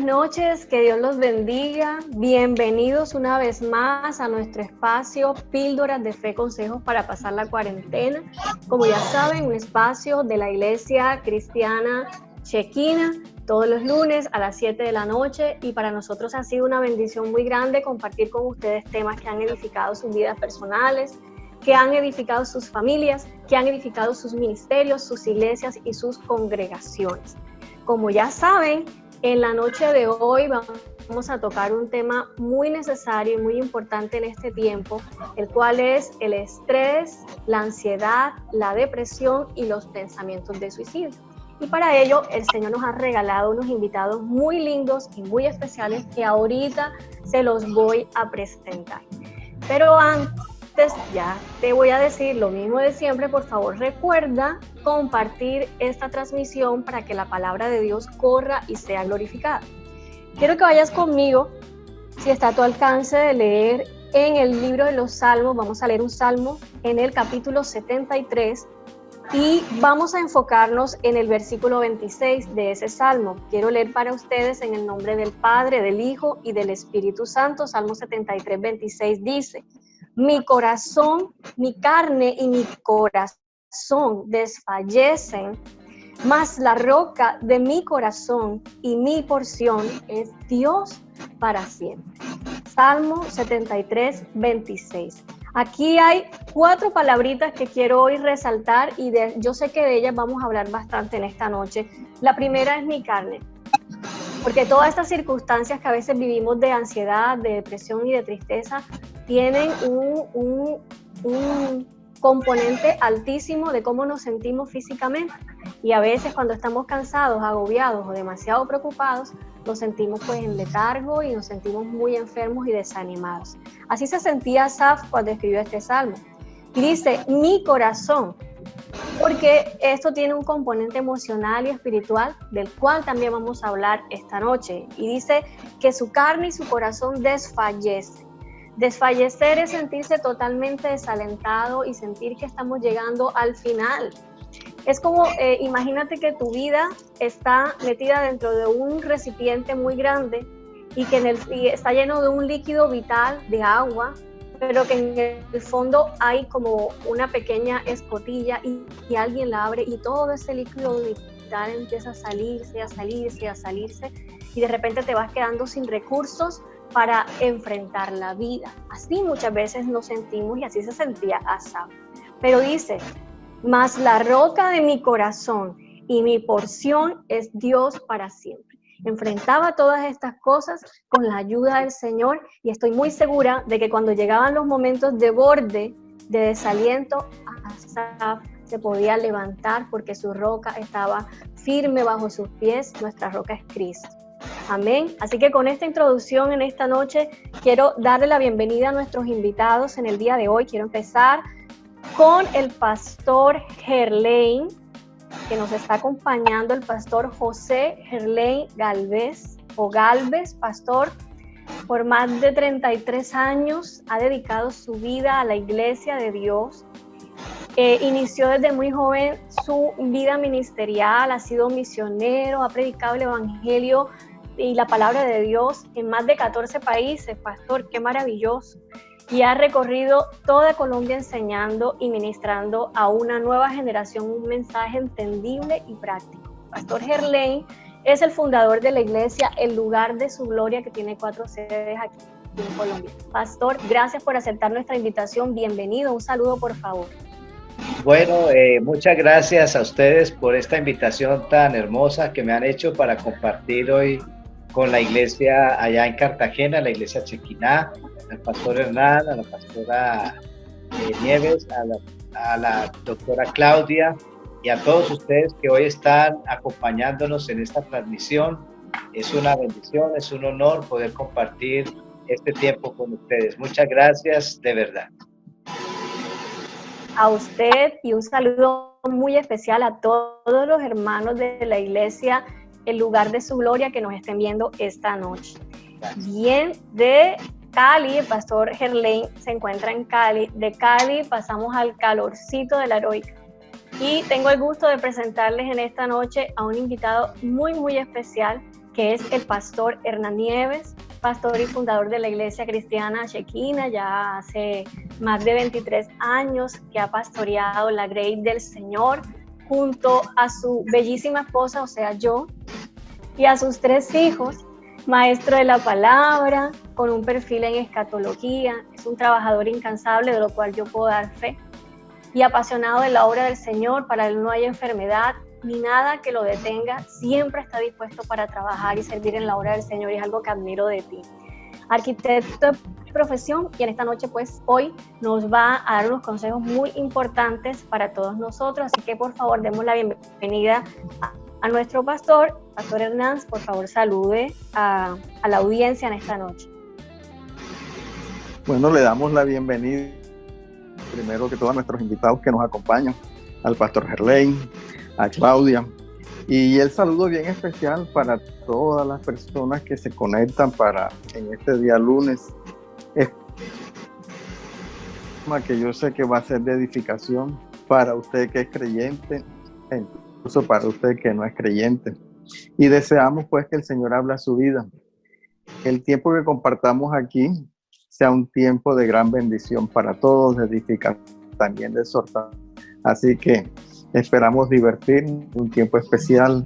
Noches, que Dios los bendiga. Bienvenidos una vez más a nuestro espacio Píldoras de Fe, Consejos para pasar la cuarentena. Como ya saben, un espacio de la Iglesia Cristiana Shekinah, todos los lunes a las 7 de la noche, y para nosotros ha sido una bendición muy grande compartir con ustedes temas que han edificado sus vidas personales, que han edificado sus familias, que han edificado sus ministerios, sus iglesias y sus congregaciones. Como ya saben, en la noche de hoy vamos a tocar un tema muy necesario y muy importante en este tiempo, el cual es el estrés, la ansiedad, la depresión y los pensamientos de suicidio. Y para ello el Señor nos ha regalado unos invitados muy lindos y muy especiales que ahorita se los voy a presentar. Pero antes ya te voy a decir lo mismo de siempre. Por favor, recuerda compartir esta transmisión para que la palabra de Dios corra y sea glorificada. Quiero que vayas conmigo, si está a tu alcance, de leer en el libro de los Salmos. Vamos a leer un salmo en el capítulo 73 y vamos a enfocarnos en el versículo 26 de ese salmo. Quiero leer para ustedes en el nombre del Padre, del Hijo y del Espíritu Santo. Salmo 73, 26 dice: mi corazón, mi carne y mi corazón desfallecen, mas la roca de mi corazón y mi porción es Dios para siempre. Salmo 73, 26. Aquí hay 4 palabritas que quiero hoy resaltar y yo sé que de ellas vamos a hablar bastante en esta noche. La primera es mi carne, porque todas estas circunstancias que a veces vivimos de ansiedad, de depresión y de tristeza tienen un componente altísimo de cómo nos sentimos físicamente, y a veces cuando estamos cansados, agobiados o demasiado preocupados, nos sentimos pues en letargo y nos sentimos muy enfermos y desanimados. Así se sentía Asaf cuando escribió este salmo. Y dice, mi corazón, porque esto tiene un componente emocional y espiritual del cual también vamos a hablar esta noche. Y dice que su carne y su corazón desfallece. Desfallecer es sentirse totalmente desalentado y sentir que estamos llegando al final. Es como, imagínate que tu vida está metida dentro de un recipiente muy grande y que y está lleno de un líquido vital, de agua, pero que en el fondo hay como una pequeña escotilla y alguien la abre y todo ese líquido vital empieza a salirse, a salirse, a salirse, y de repente te vas quedando sin recursos para enfrentar la vida. Así muchas veces nos sentimos y así se sentía Asaf. Pero dice, mas la roca de mi corazón y mi porción es Dios para siempre. Enfrentaba todas estas cosas con la ayuda del Señor, y estoy muy segura de que cuando llegaban los momentos de borde, de desaliento, Asaf se podía levantar porque su roca estaba firme bajo sus pies. Nuestra roca es Cristo. Amén. Así que con esta introducción en esta noche quiero darle la bienvenida a nuestros invitados en el día de hoy. Quiero empezar con el pastor Gerlain, que nos está acompañando, el pastor José Gerlain Galvez, pastor. Por más de 33 años ha dedicado su vida a la Iglesia de Dios. Inició desde muy joven su vida ministerial, ha sido misionero, ha predicado el Evangelio y la palabra de Dios en más de 14 países, pastor, qué maravilloso. Y ha recorrido toda Colombia enseñando y ministrando a una nueva generación un mensaje entendible y práctico. Pastor Gerlain es el fundador de la iglesia El Lugar de Su Gloria, que tiene 4 sedes aquí en Colombia. Pastor, gracias por aceptar nuestra invitación. Bienvenido. Un saludo, por favor. Bueno, muchas gracias a ustedes por esta invitación tan hermosa que me han hecho para compartir hoy con la iglesia allá en Cartagena, la iglesia Shekinah, al pastor Hernán, a la pastora Nieves, a la doctora Claudia y a todos ustedes que hoy están acompañándonos en esta transmisión. Es una bendición, es un honor poder compartir este tiempo con ustedes. Muchas gracias, de verdad. A usted, y un saludo muy especial a todos los hermanos de la iglesia El Lugar de Su Gloria que nos estén viendo esta noche. Bien, de Cali, el pastor Gerlain se encuentra en Cali. De Cali pasamos al calorcito de la Heroica. Y tengo el gusto de presentarles en esta noche a un invitado muy, muy especial, que es el pastor Hernán Nieves, pastor y fundador de la Iglesia Cristiana Shekinah, ya hace más de 23 años que ha pastoreado la Grey del Señor, junto a su bellísima esposa, o sea, yo, y a sus 3 hijos, maestro de la palabra, con un perfil en escatología, es un trabajador incansable, de lo cual yo puedo dar fe, y apasionado de la obra del Señor. Para él no hay enfermedad ni nada que lo detenga, siempre está dispuesto para trabajar y servir en la obra del Señor, y es algo que admiro de ti. Arquitecto de profesión, y en esta noche, pues hoy nos va a dar unos consejos muy importantes para todos nosotros, así que por favor demos la bienvenida a nuestro pastor Hernán. Por favor salude a la audiencia en esta noche. Bueno, le damos la bienvenida primero que todo a nuestros invitados que nos acompañan, al pastor Gerlain, a Claudia, y el saludo bien especial para todas las personas que se conectan en este día lunes, que yo sé que va a ser de edificación para usted que es creyente, incluso para usted que no es creyente, y deseamos pues que el Señor hable a su vida. El tiempo que compartamos aquí sea un tiempo de gran bendición para todos, de edificación, también de exhortación. Así que esperamos divertirnos, un tiempo especial,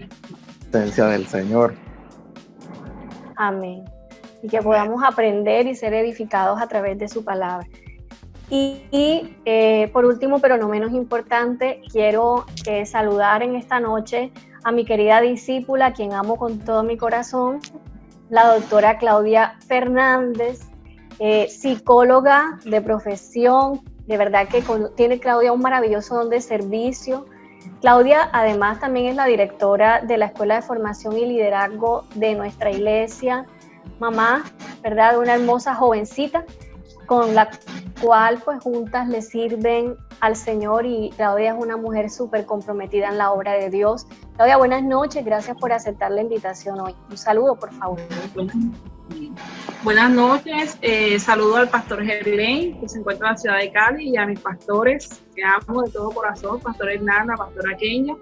presencia del Señor. Amén. Y que podamos aprender y ser edificados a través de su palabra. Y por último, pero no menos importante, quiero saludar en esta noche a mi querida discípula, a quien amo con todo mi corazón, la doctora Claudia Fernández, psicóloga de profesión. De verdad que tiene Claudia un maravilloso don de servicio. Claudia además también es la directora de la Escuela de Formación y Liderazgo de nuestra iglesia, mamá, ¿verdad?, de una hermosa jovencita con la cual pues juntas le sirven al Señor, y Claudia es una mujer súper comprometida en la obra de Dios. Claudia, buenas noches, gracias por aceptar la invitación hoy. Un saludo, por favor. Buenas noches, saludo al pastor Gerlain, que se encuentra en la ciudad de Cali, y a mis pastores, que amo de todo corazón, pastor Hernán, la pastora Kenia,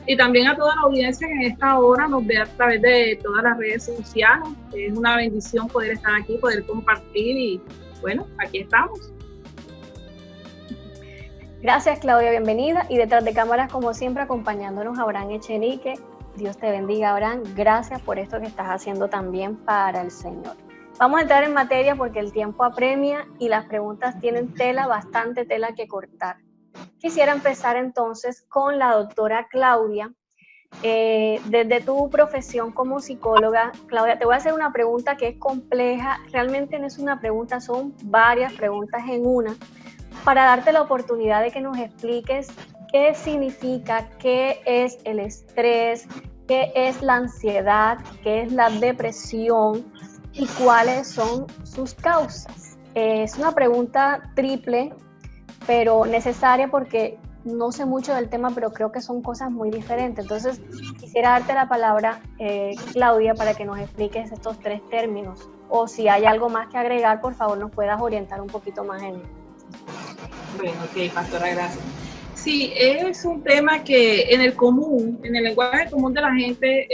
y también a toda la audiencia que en esta hora nos ve a través de todas las redes sociales. Es una bendición poder estar aquí, poder compartir, y bueno, aquí estamos. Gracias, Claudia, bienvenida. Y detrás de cámaras, como siempre, acompañándonos Abraham Echenique. Dios te bendiga, Abraham. Gracias por esto que estás haciendo también para el Señor. Vamos a entrar en materia porque el tiempo apremia y las preguntas tienen bastante tela que cortar. Quisiera empezar entonces con la doctora Claudia. Desde tu profesión como psicóloga, Claudia, te voy a hacer una pregunta que es compleja. Realmente no es una pregunta, son varias preguntas en una, para darte la oportunidad de que nos expliques qué significa, qué es el estrés, qué es la ansiedad, qué es la depresión y cuáles son sus causas. Es una pregunta triple, pero necesaria porque no sé mucho del tema, pero creo que son cosas muy diferentes. Entonces, quisiera darte la palabra, Claudia, para que nos expliques estos 3 términos. O si hay algo más que agregar, por favor, nos puedas orientar un poquito más en él. Bueno, ok, pastora, gracias. Sí, es un tema que en el lenguaje común de la gente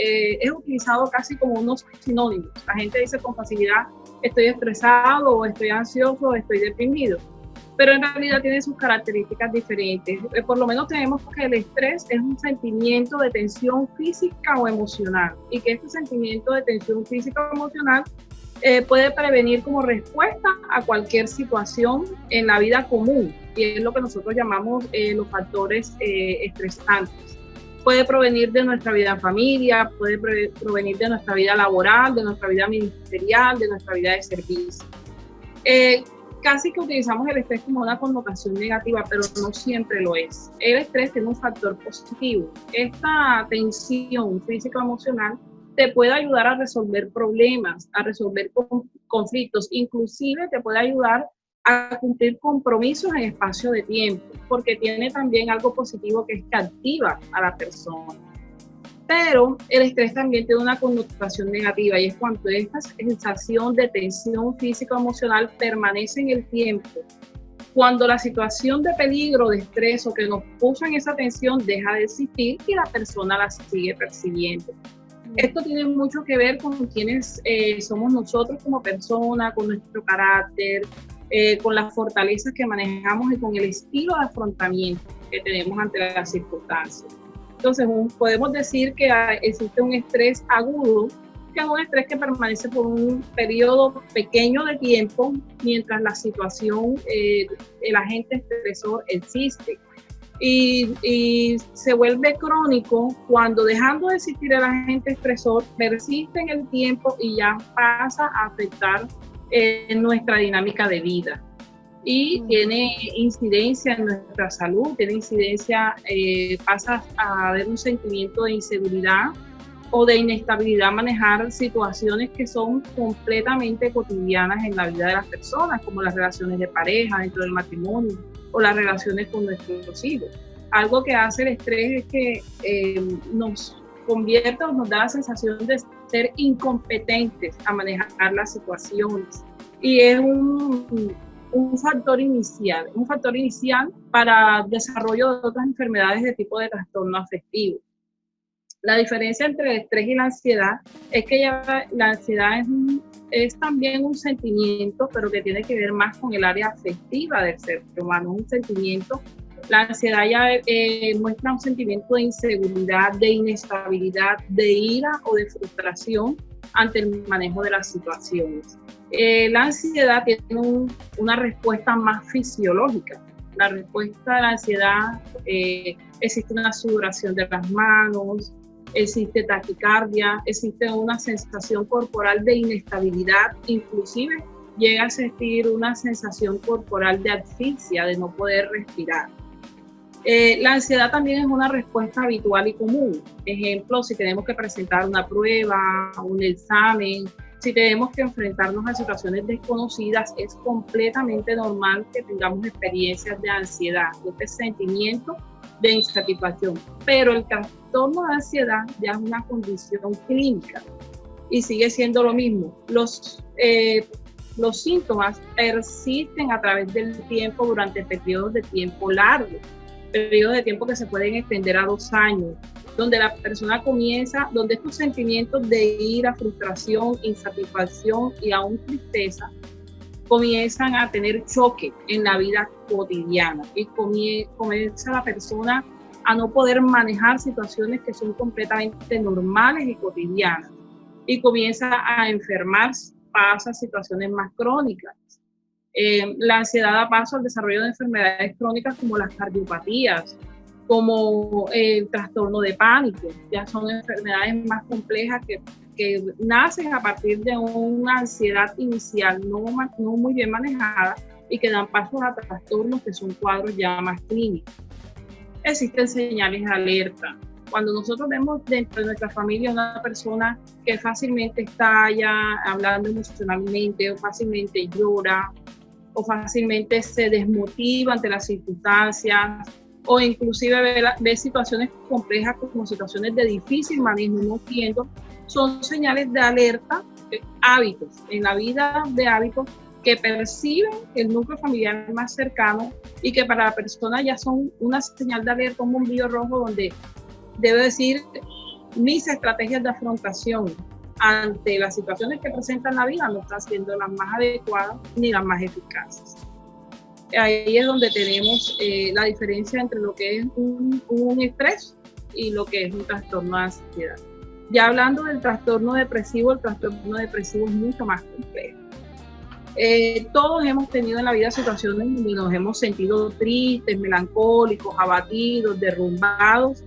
es utilizado casi como unos sinónimos. La gente dice con facilidad, estoy estresado, o estoy ansioso, o estoy deprimido. Pero en realidad tiene sus características diferentes. Por lo menos tenemos que el estrés es un sentimiento de tensión física o emocional, y que este sentimiento de tensión física o emocional puede prevenir como respuesta a cualquier situación en la vida común, y es lo que nosotros llamamos los factores estresantes. Puede provenir de nuestra vida en familia, puede provenir de nuestra vida laboral, de nuestra vida ministerial, de nuestra vida de servicio. Casi que utilizamos el estrés como una connotación negativa, pero no siempre lo es. El estrés tiene un factor positivo. Esta tensión físico-emocional te puede ayudar a resolver problemas, a resolver conflictos, inclusive te puede ayudar a cumplir compromisos en espacio de tiempo, porque tiene también algo positivo, que es que activa a la persona. Pero el estrés también tiene una connotación negativa, y es cuando esta sensación de tensión físico-emocional permanece en el tiempo. Cuando la situación de peligro, de estrés o que nos puso en esa tensión deja de existir y la persona la sigue percibiendo. Esto tiene mucho que ver con quiénes somos nosotros como personas, con nuestro carácter, con las fortalezas que manejamos y con el estilo de afrontamiento que tenemos ante las circunstancias. Entonces, podemos decir que existe un estrés agudo, que es un estrés que permanece por un periodo pequeño de tiempo mientras la situación, el agente estresor existe. Y se vuelve crónico cuando, dejando de existir el agente estresor, persiste en el tiempo y ya pasa a afectar nuestra dinámica de vida. Y tiene incidencia en nuestra salud, tiene incidencia, pasa a haber un sentimiento de inseguridad o de inestabilidad, manejar situaciones que son completamente cotidianas en la vida de las personas, como las relaciones de pareja dentro del matrimonio o las relaciones con nuestros hijos. Algo que hace el estrés es que nos convierte o nos da la sensación de ser incompetentes a manejar las situaciones. Y es un factor inicial para el desarrollo de otras enfermedades de tipo de trastorno afectivo. La diferencia entre el estrés y la ansiedad es que la ansiedad es también un sentimiento, pero que tiene que ver más con el área afectiva del ser humano, un sentimiento. La ansiedad ya muestra un sentimiento de inseguridad, de inestabilidad, de ira o de frustración ante el manejo de las situaciones. La ansiedad tiene una respuesta más fisiológica. La respuesta de la ansiedad, existe una sudoración de las manos, existe taquicardia, existe una sensación corporal de inestabilidad, inclusive llega a existir una sensación corporal de asfixia, de no poder respirar. La ansiedad también es una respuesta habitual y común. Ejemplo, si tenemos que presentar una prueba, un examen, si tenemos que enfrentarnos a situaciones desconocidas, es completamente normal que tengamos experiencias de ansiedad, este sentimiento de insatisfacción. Pero el trastorno de ansiedad ya es una condición clínica y sigue siendo lo mismo. Los síntomas persisten a través del tiempo durante periodos de tiempo largos, periodos de tiempo que se pueden extender a 2 años, donde la persona comienza, donde estos sentimientos de ira, frustración, insatisfacción y aún tristeza comienzan a tener choque en la vida cotidiana y comienza la persona a no poder manejar situaciones que son completamente normales y cotidianas y comienza a enfermarse, pasa a situaciones más crónicas. La ansiedad da paso al desarrollo de enfermedades crónicas como las cardiopatías, como el trastorno de pánico. Ya son enfermedades más complejas que nacen a partir de una ansiedad inicial no muy bien manejada y que dan paso a trastornos que son cuadros ya más clínicos. Existen señales de alerta. Cuando nosotros vemos dentro de nuestra familia una persona que fácilmente estalla hablando emocionalmente, o fácilmente llora, o fácilmente se desmotiva ante las circunstancias, o inclusive ve situaciones complejas como situaciones de difícil manejo, no entiendo, son señales de alerta, hábitos, en la vida de hábitos que perciben el núcleo familiar más cercano y que para la persona ya son una señal de alerta, un bombillo rojo donde debe decir mis estrategias de afrontación ante las situaciones que presentan la vida no están siendo las más adecuadas ni las más eficaces. Ahí es donde tenemos la diferencia entre lo que es un estrés y lo que es un trastorno de ansiedad. Ya hablando del trastorno depresivo, el trastorno depresivo es mucho más complejo. Todos hemos tenido en la vida situaciones donde nos hemos sentido tristes, melancólicos, abatidos, derrumbados.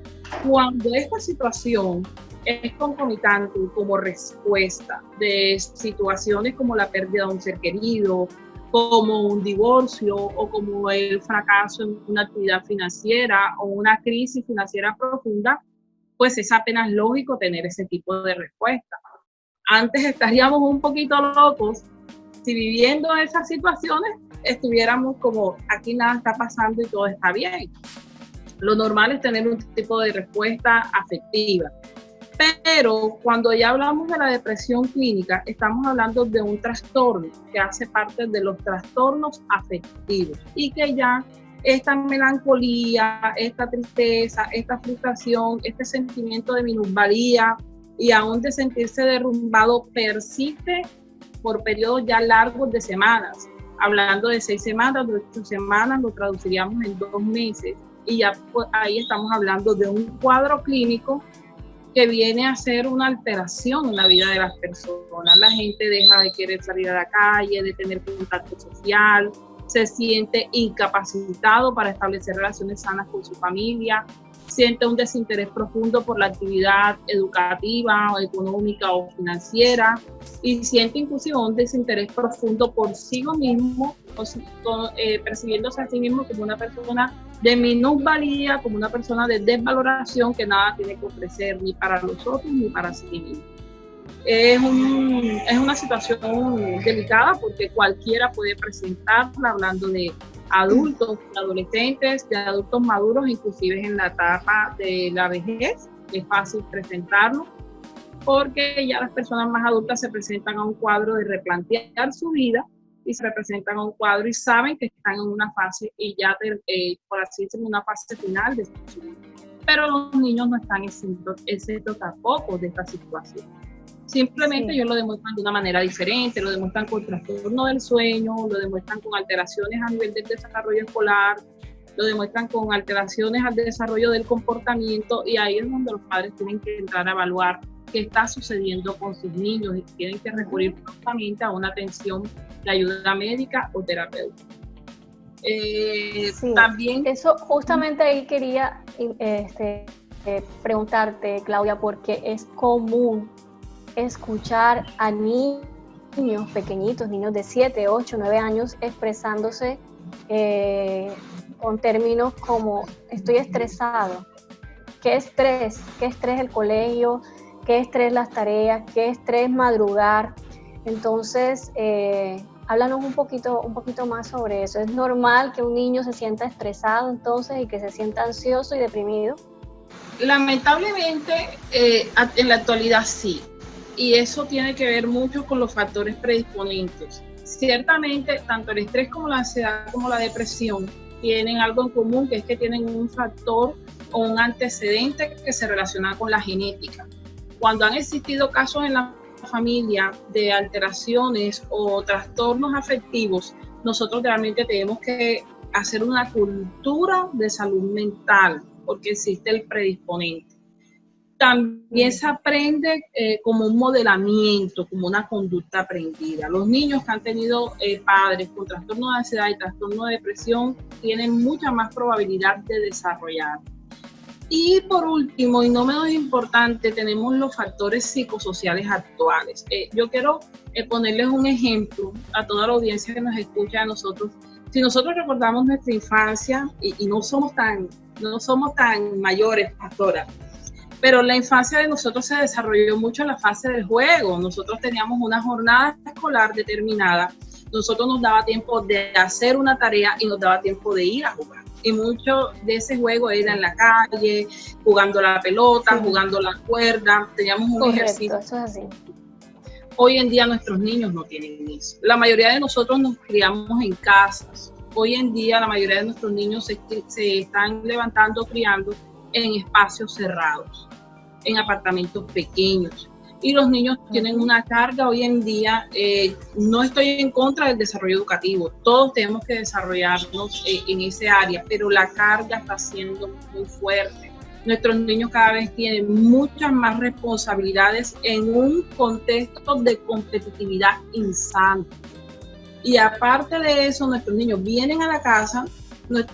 Cuando esta situación es concomitante como respuesta de situaciones como la pérdida de un ser querido, como un divorcio o como el fracaso en una actividad financiera o una crisis financiera profunda, pues es apenas lógico tener ese tipo de respuesta. Antes estaríamos un poquito locos si viviendo esas situaciones estuviéramos como aquí nada está pasando y todo está bien. Lo normal es tener un tipo de respuesta afectiva. Pero cuando ya hablamos de la depresión clínica, estamos hablando de un trastorno que hace parte de los trastornos afectivos y que ya esta melancolía, esta tristeza, esta frustración, este sentimiento de minusvalía y aún de sentirse derrumbado persiste por periodos ya largos de semanas. Hablando de 6 semanas, de 8 semanas, lo traduciríamos en 2 meses y ya pues, ahí estamos hablando de un cuadro clínico que viene a ser una alteración en la vida de las personas. La gente deja de querer salir a la calle, de tener contacto social, se siente incapacitado para establecer relaciones sanas con su familia, siente un desinterés profundo por la actividad educativa o económica o financiera y siente inclusive un desinterés profundo por sí mismo, percibiéndose a sí mismo como una persona de minusvalía, como una persona de desvaloración que nada tiene que ofrecer ni para los otros ni para sí mismo. Es una situación delicada porque cualquiera puede presentarla, hablando de adultos, de adolescentes, de adultos maduros, inclusive en la etapa de la vejez. Es fácil presentarlo porque ya las personas más adultas se presentan a un cuadro de replantear su vida y se representan a un cuadro y saben que están en una fase y ya, por así decirlo, una fase final de su vida. Pero los niños no están exentos tampoco de esta situación. Simplemente ellos lo demuestran de una manera diferente, lo demuestran con trastorno del sueño, lo demuestran con alteraciones a nivel del desarrollo escolar, lo demuestran con alteraciones al desarrollo del comportamiento y ahí es donde los padres tienen que entrar a evaluar qué está sucediendo con sus niños y tienen que recurrir prontamente a una atención de ayuda médica o terapéutica. También eso justamente ahí quería preguntarte, Claudia, porque es común escuchar a niños pequeñitos, niños de 7, 8, 9 años expresándose con términos como estoy estresado, qué estrés el colegio, qué estrés las tareas, qué estrés madrugar. Entonces, háblanos un poquito más sobre eso. ¿Es normal que un niño se sienta estresado entonces y que se sienta ansioso y deprimido? Lamentablemente, en la actualidad sí. Y eso tiene que ver mucho con los factores predisponentes. Ciertamente, tanto el estrés como la ansiedad como la depresión tienen algo en común, que es que tienen un factor o un antecedente que se relaciona con la genética. Cuando han existido casos en la familia de alteraciones o trastornos afectivos, nosotros realmente tenemos que hacer una cultura de salud mental, porque existe el predisponente. También se aprende como un modelamiento, como una conducta aprendida. Los niños que han tenido padres con trastorno de ansiedad y trastorno de depresión tienen mucha más probabilidad de desarrollar. Y por último, y no menos importante, tenemos los factores psicosociales actuales. Yo quiero ponerles un ejemplo a toda la audiencia que nos escucha de nosotros. Si nosotros recordamos nuestra infancia, y no somos tan mayores, pastora, pero la infancia de nosotros se desarrolló mucho en la fase del juego. Nosotros teníamos una jornada escolar determinada. Nosotros nos daba tiempo de hacer una tarea y nos daba tiempo de ir a jugar. Y mucho de ese juego era en la calle, jugando la pelota, jugando la cuerda. Teníamos un ejercicio. Eso es así. Hoy en día nuestros niños no tienen eso. La mayoría de nosotros nos criamos en casas. Hoy en día la mayoría de nuestros niños se están levantando, criando en espacios cerrados, en apartamentos pequeños. Y los niños tienen una carga hoy en día. No estoy en contra del desarrollo educativo, todos tenemos que desarrollarnos en ese área, pero la carga está siendo muy fuerte. Nuestros niños cada vez tienen muchas más responsabilidades en un contexto de competitividad insana. Y aparte de eso, nuestros niños vienen a la casa.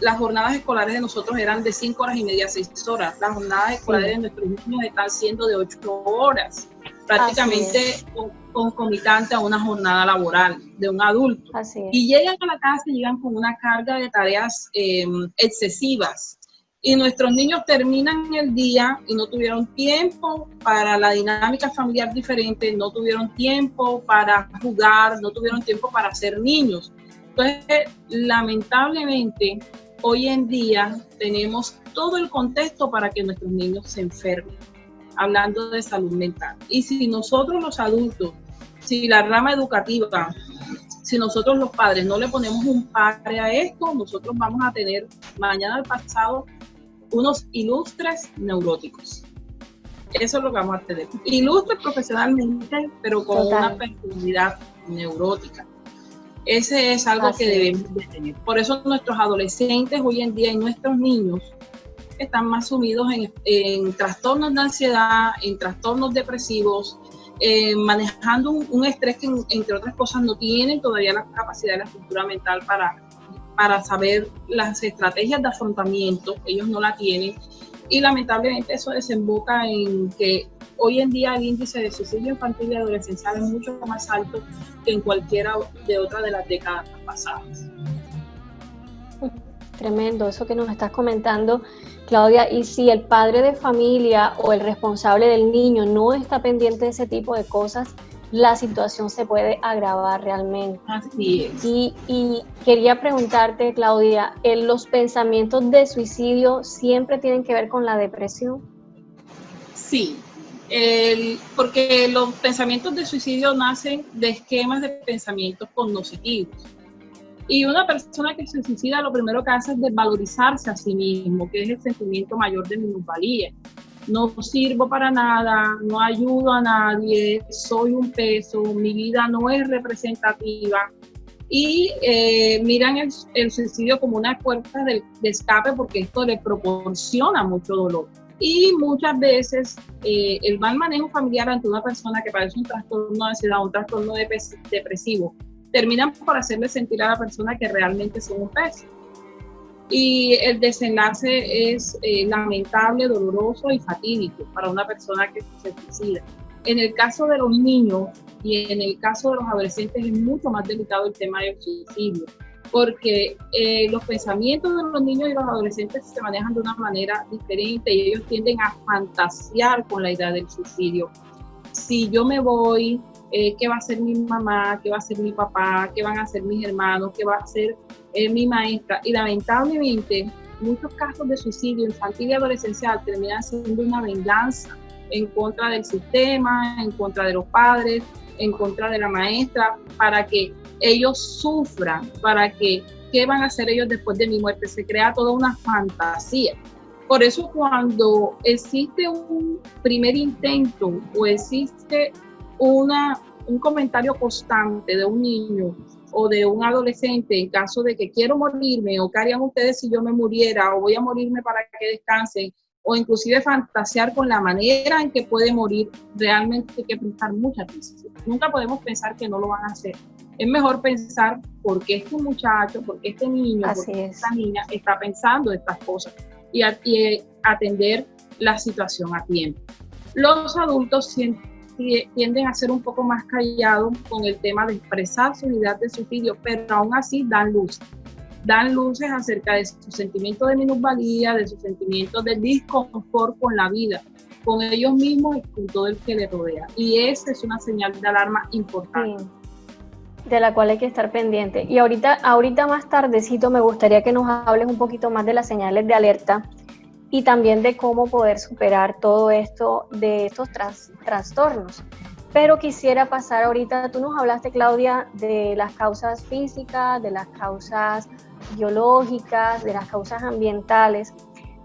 Las jornadas escolares de nosotros eran de 5 horas y media, 6 horas. Las jornadas escolares de nuestros niños están siendo de 8 horas, prácticamente concomitante a una jornada laboral de un adulto. Y llegan a la casa y llegan con una carga de tareas excesivas. Y nuestros niños terminan el día y no tuvieron tiempo para la dinámica familiar diferente, no tuvieron tiempo para jugar, no tuvieron tiempo para ser niños. Entonces, lamentablemente, hoy en día tenemos todo el contexto para que nuestros niños se enfermen. hablando de salud mental. Y si nosotros los adultos, si la rama educativa, si nosotros los padres no le ponemos un pare a esto, nosotros vamos a tener mañana al pasado unos ilustres neuróticos. Eso es lo que vamos a tener. Ilustres profesionalmente, pero con una personalidad neurótica. Ese es algo que debemos de tener. Por eso nuestros adolescentes hoy en día y nuestros niños están más sumidos en trastornos de ansiedad, en trastornos depresivos, manejando un estrés que, entre otras cosas, no tienen todavía la capacidad de la estructura mental para saber las estrategias de afrontamiento. Ellos no la tienen. Y lamentablemente eso desemboca en que hoy en día el índice de suicidio infantil y adolescencial es mucho más alto que en cualquiera de otras de las décadas pasadas. Tremendo eso que nos estás comentando, Claudia. Y si el padre de familia o el responsable del niño no está pendiente de ese tipo de cosas, la situación se puede agravar realmente. Así es. Y quería preguntarte, Claudia, ¿los pensamientos de suicidio siempre tienen que ver con la depresión? Sí, porque los pensamientos de suicidio nacen de esquemas de pensamientos cognitivos. Y una persona que se suicida lo primero que hace es desvalorizarse a sí mismo, que es el sentimiento mayor de minusvalía. No sirvo para nada, no ayudo a nadie, soy un peso, mi vida no es representativa. Y miran el suicidio como una puerta de escape porque esto le proporciona mucho dolor. Y muchas veces el mal manejo familiar ante una persona que padece un trastorno de ansiedad, un trastorno depresivo, terminan por hacerle sentir a la persona que realmente son un peso. Y el desenlace es lamentable, doloroso y fatídico para una persona que se suicida. En el caso de los niños y en el caso de los adolescentes es mucho más delicado el tema del suicidio, porque los pensamientos de los niños y los adolescentes se manejan de una manera diferente y ellos tienden a fantasear con la idea del suicidio. Si yo me voy, ¿qué va a hacer mi mamá? ¿Qué va a hacer mi papá? ¿Qué van a hacer mis hermanos? ¿Qué va a hacer mi maestra? Y lamentablemente muchos casos de suicidio infantil y adolescencial terminan siendo una venganza en contra del sistema, en contra de los padres, en contra de la maestra, para que ellos sufran, para que, ¿qué van a hacer ellos después de mi muerte? Se crea toda una fantasía. Por eso cuando existe un primer intento o existe un comentario constante de un niño o de un adolescente en caso de que quiero morirme o qué harían ustedes si yo me muriera o voy a morirme para que descansen o inclusive fantasear con la manera en que puede morir, realmente hay que prestar mucha atención. Nunca podemos pensar que no lo van a hacer. Es mejor pensar por qué este muchacho, por qué este niño, por qué esta niña está pensando estas cosas y atender la situación a tiempo. Los adultos tienden a ser un poco más callados con el tema de expresar su idea de suicidio, pero aún así dan luces acerca de su sentimiento de minusvalía, de su sentimiento de disconfort con la vida, con ellos mismos y con todo el que les rodea. Y esa es una señal de alarma importante. Sí, de la cual hay que estar pendiente. Y ahorita más tardecito me gustaría que nos hables un poquito más de las señales de alerta y también de cómo poder superar todo esto de estos trastornos. Pero quisiera pasar ahorita, tú nos hablaste, Claudia, de las causas físicas, de las causas biológicas, de las causas ambientales,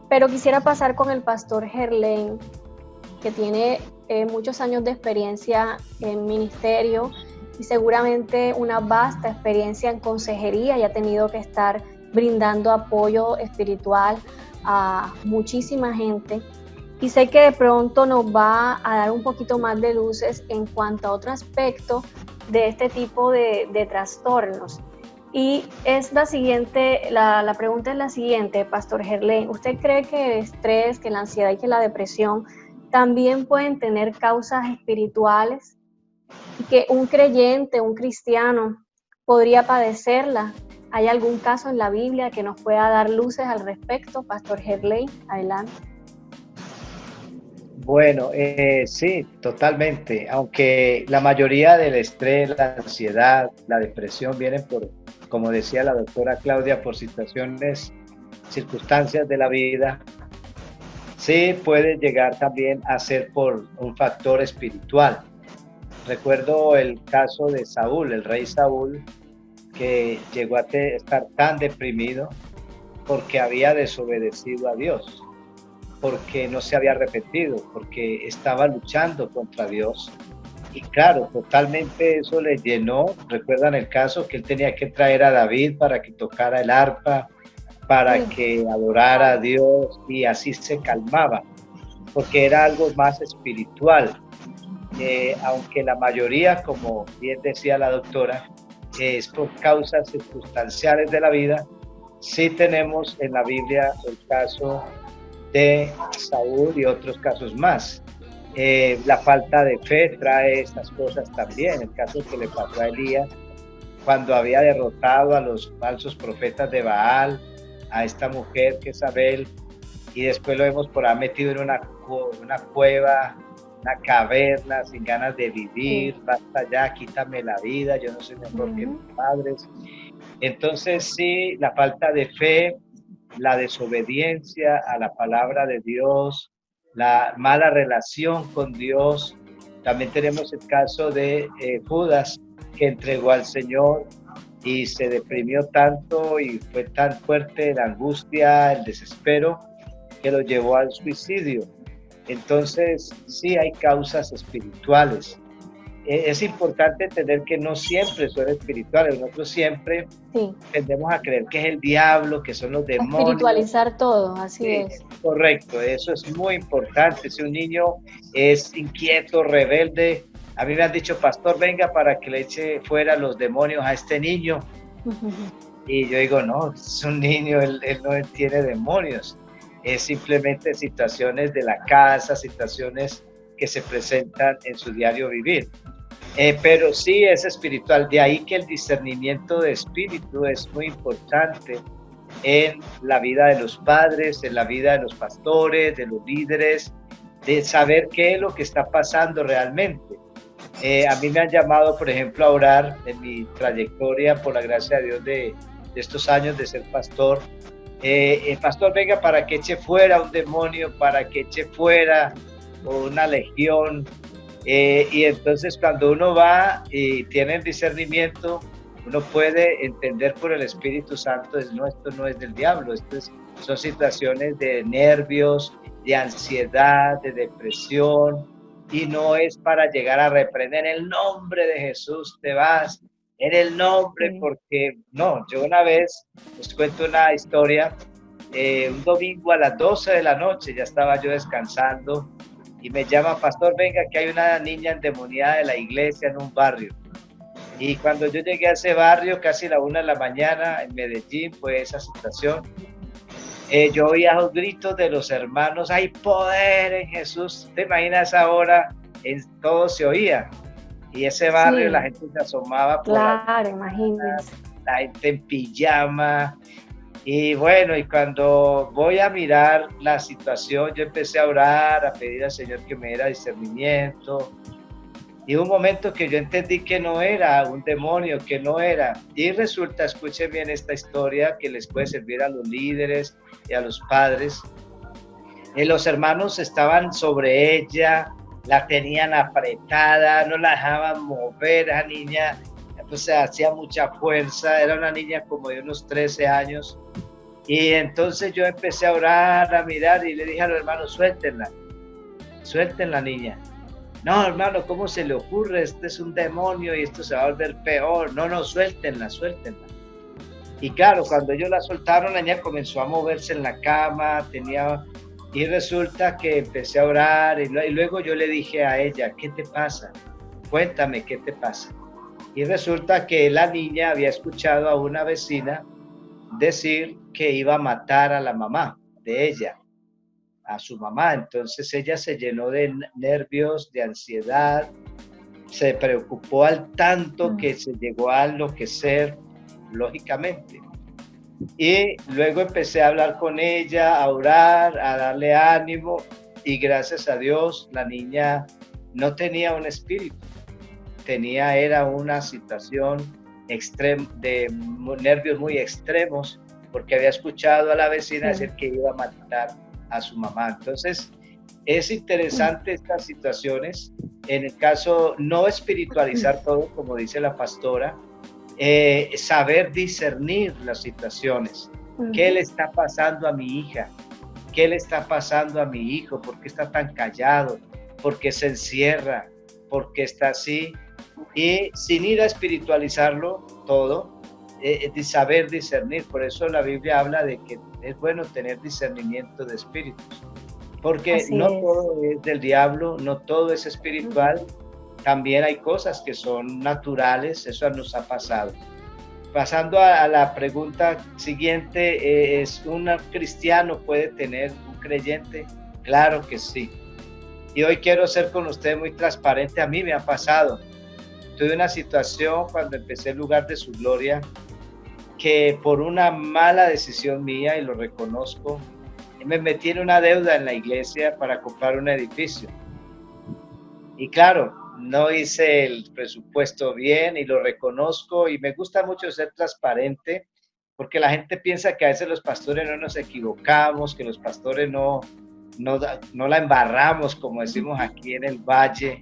pero quisiera pasar con el pastor Gerlain, que tiene muchos años de experiencia en ministerio y seguramente una vasta experiencia en consejería y ha tenido que estar brindando apoyo espiritual a muchísima gente. Y sé que de pronto nos va a dar un poquito más de luces en cuanto a otro aspecto de este tipo de trastornos. Y es la siguiente, la pregunta es la siguiente, Pastor Gerlain. ¿Usted cree que el estrés, que la ansiedad y que la depresión también pueden tener causas espirituales? Y que un creyente, un cristiano, podría padecerla. ¿Hay algún caso en la Biblia que nos pueda dar luces al respecto? Pastor Gerlain, adelante. Bueno, sí, totalmente. Aunque la mayoría del estrés, la ansiedad, la depresión vienen por, como decía la doctora Claudia, por circunstancias de la vida. sí puede llegar también a ser por un factor espiritual. Recuerdo el caso de Saúl, el rey Saúl, que llegó a estar tan deprimido porque había desobedecido a Dios, porque no se había arrepentido, porque estaba luchando contra Dios. Y claro, totalmente eso le llenó. Recuerdan el caso que él tenía que traer a David para que tocara el arpa, para que adorara a Dios, y así se calmaba, porque era algo más espiritual. Aunque la mayoría, como bien decía la doctora, es por causas circunstanciales de la vida, sí tenemos en la Biblia el caso de Saúl y otros casos más. La falta de fe trae estas cosas también. El caso que le pasó a Elías cuando había derrotado a los falsos profetas de Baal, a esta mujer Jezabel, y después lo hemos por ahí metido en una cueva, una caverna, sin ganas de vivir, basta ya, quítame la vida, yo no soy mejor que mis padres. Entonces sí, la falta de fe, la desobediencia a la palabra de Dios, la mala relación con Dios. También tenemos el caso de Judas, que entregó al Señor y se deprimió tanto y fue tan fuerte la angustia, el desespero, que lo llevó al suicidio. Entonces, sí hay causas espirituales. Es importante entender que no siempre son espirituales. Nosotros siempre tendemos a creer que es el diablo, que son los demonios. Espiritualizar todo, así es. Correcto, eso es muy importante. Si un niño es inquieto, rebelde, a mí me han dicho, pastor, venga para que le eche fuera los demonios a este niño. Y yo digo, no, es un niño, él no tiene demonios. Es simplemente situaciones de la casa, situaciones que se presentan en su diario vivir. Pero sí es espiritual, de ahí que el discernimiento de espíritu es muy importante en la vida de los padres, en la vida de los pastores, de los líderes, de saber qué es lo que está pasando realmente. A mí me han llamado, por ejemplo, a orar en mi trayectoria, por la gracia de Dios, de estos años de ser pastor. El pastor, venga para que eche fuera un demonio, para que eche fuera una legión. Y entonces cuando uno va y tiene el discernimiento, uno puede entender por el Espíritu Santo, no, esto no es del diablo, son situaciones de nervios, de ansiedad, de depresión, y no es para llegar a reprender en el nombre de Jesús, te vas, en el nombre, porque no. Yo una vez les cuento una historia, un domingo a las 12 de la noche, ya estaba yo descansando, y me llama, pastor, venga, que hay una niña endemoniada de la iglesia en un barrio. Y cuando yo llegué a ese barrio, casi la 1 de la mañana, en Medellín, fue esa situación, yo oía los gritos de los hermanos, hay poder en Jesús. ¿Te imaginas ahora? En todo se oía. Y ese barrio, la gente se asomaba por imagínense. La gente en pijama. Y bueno, y cuando voy a mirar la situación, yo empecé a orar, a pedir al Señor que me diera discernimiento. Y un momento que yo entendí que no era un demonio, que no era. Y resulta, escuchen bien esta historia que les puede servir a los líderes y a los padres. Los hermanos estaban sobre ella, la tenían apretada, no la dejaban mover. Esa niña, pues, hacía mucha fuerza, era una niña como de unos 13 años. Y entonces yo empecé a orar, a mirar, y le dije a los hermanos, suéltenla niña. No, hermano, ¿cómo se le ocurre? Este es un demonio y esto se va a volver peor. No, suéltenla. Y claro, cuando ellos la soltaron, la niña comenzó a moverse en la cama, y resulta que empecé a orar, y luego yo le dije a ella, ¿qué te pasa? Cuéntame, ¿qué te pasa? Y resulta que la niña había escuchado a una vecina decir que iba a matar a la mamá de ella, a su mamá. Entonces ella se llenó de nervios, de ansiedad, se preocupó al tanto que se llegó a enloquecer, lógicamente. Y luego empecé a hablar con ella, a orar, a darle ánimo, y gracias a Dios la niña no tenía un espíritu, era una situación extrema, de nervios muy extremos, porque había escuchado a la vecina decir que iba a matar a su mamá. Entonces, es interesante estas situaciones. En el caso, no espiritualizar todo, como dice la pastora, saber discernir las situaciones. ¿Qué le está pasando a mi hija? ¿Qué le está pasando a mi hijo? ¿Por qué está tan callado? ¿Por qué se encierra? ¿Por qué está así? Y sin ir a espiritualizarlo todo, de saber discernir. Por eso la Biblia habla de que es bueno tener discernimiento de espíritus, porque Así no es. todo es del diablo, no todo es espiritual. También hay cosas que son naturales, eso nos ha pasado. Pasando a la pregunta siguiente, ¿es un cristiano puede tener un creyente? Claro que sí. Y hoy quiero ser con usted muy transparente. A mí me ha pasado. Tuve una situación cuando empecé el lugar de su gloria, que por una mala decisión mía, y lo reconozco, me metí en una deuda en la iglesia para comprar un edificio. Y claro, no hice el presupuesto bien y lo reconozco, y me gusta mucho ser transparente, porque la gente piensa que a veces los pastores no nos equivocamos, que los pastores no la embarramos, como decimos aquí en el Valle,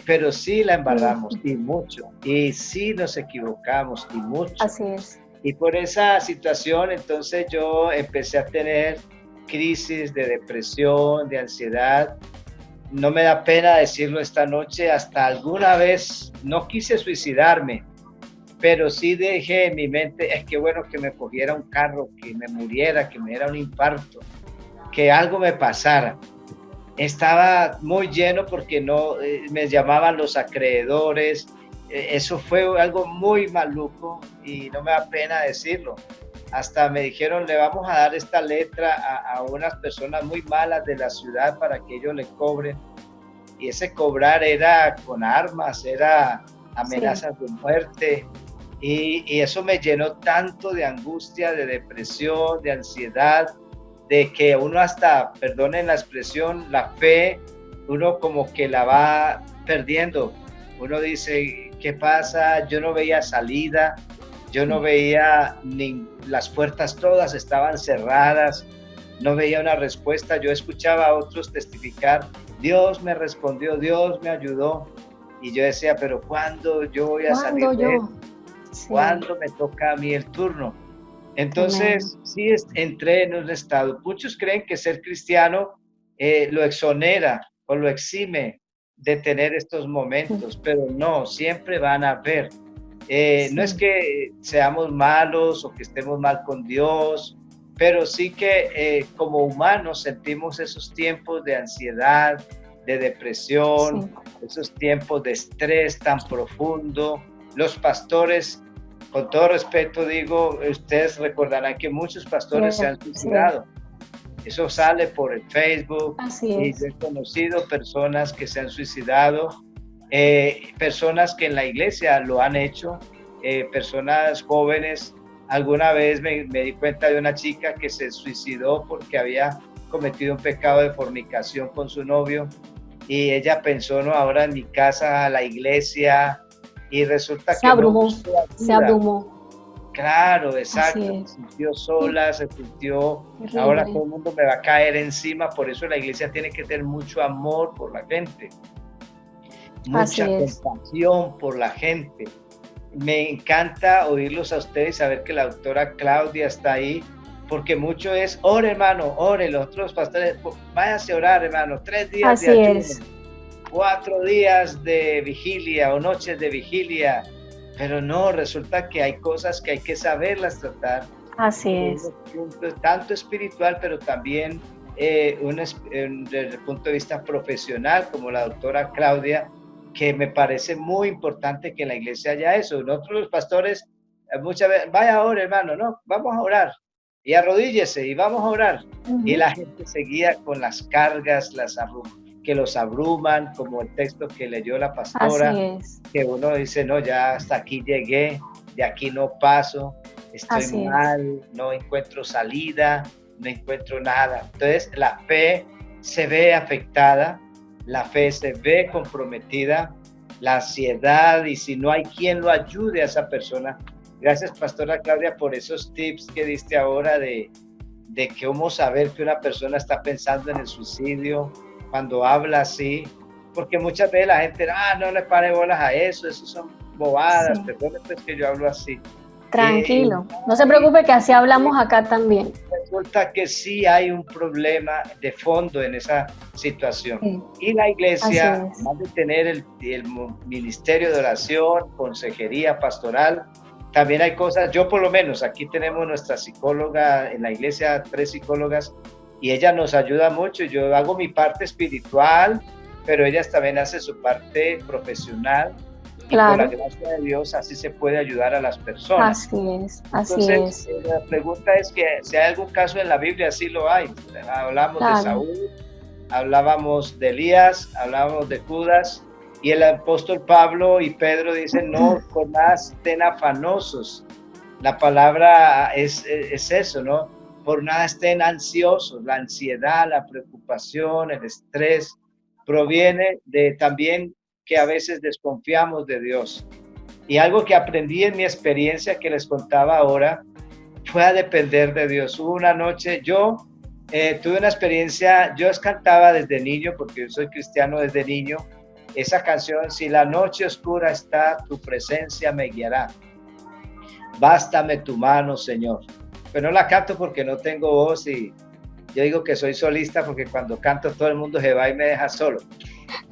pero sí la embarramos y mucho, y sí nos equivocamos y mucho. Así es. Y por esa situación, entonces yo empecé a tener crisis de depresión, de ansiedad. No me da pena decirlo esta noche, hasta alguna vez no quise suicidarme, pero sí dejé en mi mente, es que bueno que me cogiera un carro, que me muriera, que me diera un infarto, que algo me pasara. Estaba muy lleno porque no me llamaban los acreedores. Eso fue algo muy maluco y no me da pena decirlo. Hasta me dijeron, le vamos a dar esta letra a unas personas muy malas de la ciudad para que ellos le cobren. Y ese cobrar era con armas, era amenazas de muerte. Y eso me llenó tanto de angustia, de depresión, de ansiedad, de que uno hasta, perdonen la expresión, la fe, uno como que la va perdiendo. Uno dice, ¿qué pasa? Yo no veía salida, yo no veía ni las puertas, todas estaban cerradas, no veía una respuesta. Yo escuchaba a otros testificar, Dios me respondió, Dios me ayudó, y yo decía, pero ¿cuándo yo voy a salir de esto? ¿Cuándo me toca a mí el turno? Entonces, sí entré en un estado. Muchos creen que ser cristiano lo exonera o lo exime de tener estos momentos, pero no, siempre van a haber. No es que seamos malos o que estemos mal con Dios, pero sí que como humanos sentimos esos tiempos de ansiedad, de depresión, esos tiempos de estrés tan profundo. Los pastores, con todo respeto digo, ustedes recordarán que muchos pastores se han suicidado. Eso sale por el Facebook. Y yo he conocido personas que se han suicidado, personas que en la iglesia lo han hecho, personas jóvenes. Alguna vez me di cuenta de una chica que se suicidó porque había cometido un pecado de fornicación con su novio, y ella pensó, no, ahora en mi casa, la iglesia, y resulta que se abrumó. Claro, exacto, se sintió sola, se sintió, ahora todo el mundo me va a caer encima. Por eso la iglesia tiene que tener mucho amor por la gente, mucha compasión por la gente. Me encanta oírlos a ustedes y saber que la doctora Claudia está ahí, porque mucho es, ore hermano, ore. Los otros pastores, váyase a orar hermano, 3 días de ayuno, 4 días de vigilia o noches de vigilia, pero no, resulta que hay cosas que hay que saberlas tratar. Así es. Tanto espiritual, pero también desde el punto de vista profesional, como la doctora Claudia, que me parece muy importante que en la iglesia haya eso. Nosotros los pastores muchas veces, vaya ahora hermano, no, vamos a orar, y arrodíllese y vamos a orar. Y la gente seguía con las cargas, que los abruman, como el texto que leyó la pastora, que uno dice, no, ya hasta aquí llegué, de aquí no paso, estoy mal, no encuentro salida, no encuentro nada. Entonces la fe se ve afectada, la fe se ve comprometida, la ansiedad, y si no hay quien lo ayude a esa persona. Gracias, pastora Claudia, por esos tips que diste ahora de de cómo saber que una persona está pensando en el suicidio cuando habla así, porque muchas veces la gente, no le pare bolas a eso son bobadas, Sí. perdón, pues que yo hablo así. Tranquilo, no se preocupe que así hablamos acá también. Resulta que sí hay un problema de fondo en esa situación. Sí. Y la iglesia, Así es. además de tener el ministerio de oración, consejería pastoral, también hay cosas, yo por lo menos, aquí tenemos nuestra psicóloga en la iglesia, 3 psicólogas, y ella nos ayuda mucho. Yo hago mi parte espiritual, pero ellas también hacen su parte profesional. Y por la gracia de Dios así se puede ayudar a las personas. Así es, así Entonces, es. la pregunta es que si hay algún caso en la Biblia, sí lo hay. Hablamos de Saúl, hablábamos de Elías, hablábamos de Judas, y el apóstol Pablo y Pedro dicen, no, con nada estén afanosos. La palabra es eso, ¿no? Por nada estén ansiosos. La ansiedad, la preocupación, el estrés, proviene de también que a veces desconfiamos de Dios. Y algo que aprendí en mi experiencia que les contaba ahora fue a depender de Dios. Hubo una noche, yo tuve una experiencia, yo cantaba desde niño, porque yo soy cristiano desde niño, esa canción, si la noche oscura está, tu presencia me guiará. Bástame tu mano, Señor. Pero no la canto porque no tengo voz y yo digo que soy solista porque cuando canto todo el mundo se va y me deja solo.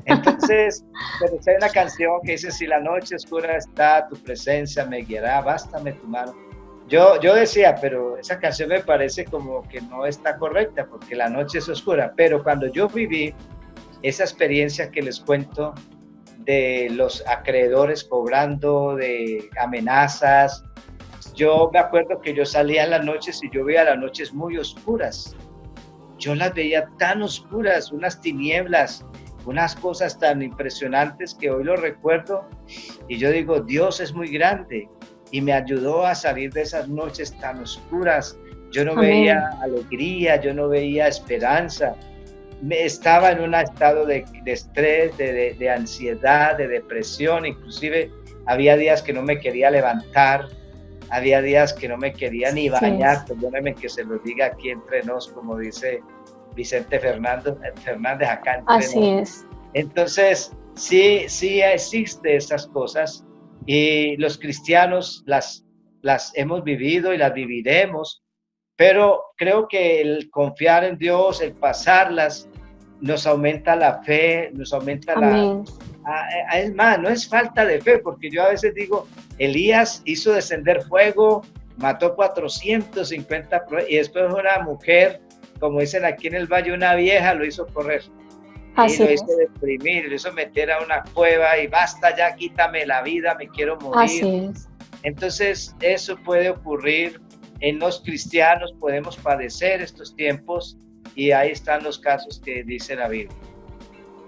Entonces, pero hay una canción que dice, si la noche oscura está, tu presencia me guiará, bástame tu mano. Yo decía, pero esa canción me parece como que no está correcta porque la noche es oscura. Pero cuando yo viví esa experiencia que les cuento de los acreedores cobrando, de amenazas, yo me acuerdo que yo salía en las noches y yo veía las noches muy oscuras. Yo las veía tan oscuras, unas tinieblas, unas cosas tan impresionantes que hoy lo recuerdo y yo digo, Dios es muy grande y me ayudó a salir de esas noches tan oscuras. Yo no veía alegría, yo no veía esperanza. Estaba en un estado de estrés, de ansiedad, de depresión, inclusive había días que no me quería levantar, había días que no me quería ni bañar, perdónenme que se los diga aquí entre nos, como dice Vicente Fernández acá entre nos. Así es. Entonces, sí existe esas cosas y los cristianos las hemos vivido y las viviremos, pero creo que el confiar en Dios, el pasarlas, nos aumenta la fe, nos aumenta es más, no es falta de fe, porque yo a veces digo, Elías hizo descender fuego, mató 450 y después una mujer, como dicen aquí en el valle, una vieja lo hizo correr. Y lo hizo deprimir, lo hizo meter a una cueva y basta ya, quítame la vida, me quiero morir. Así es. Entonces, eso puede ocurrir en los cristianos, podemos padecer estos tiempos y ahí están los casos que dice la Biblia.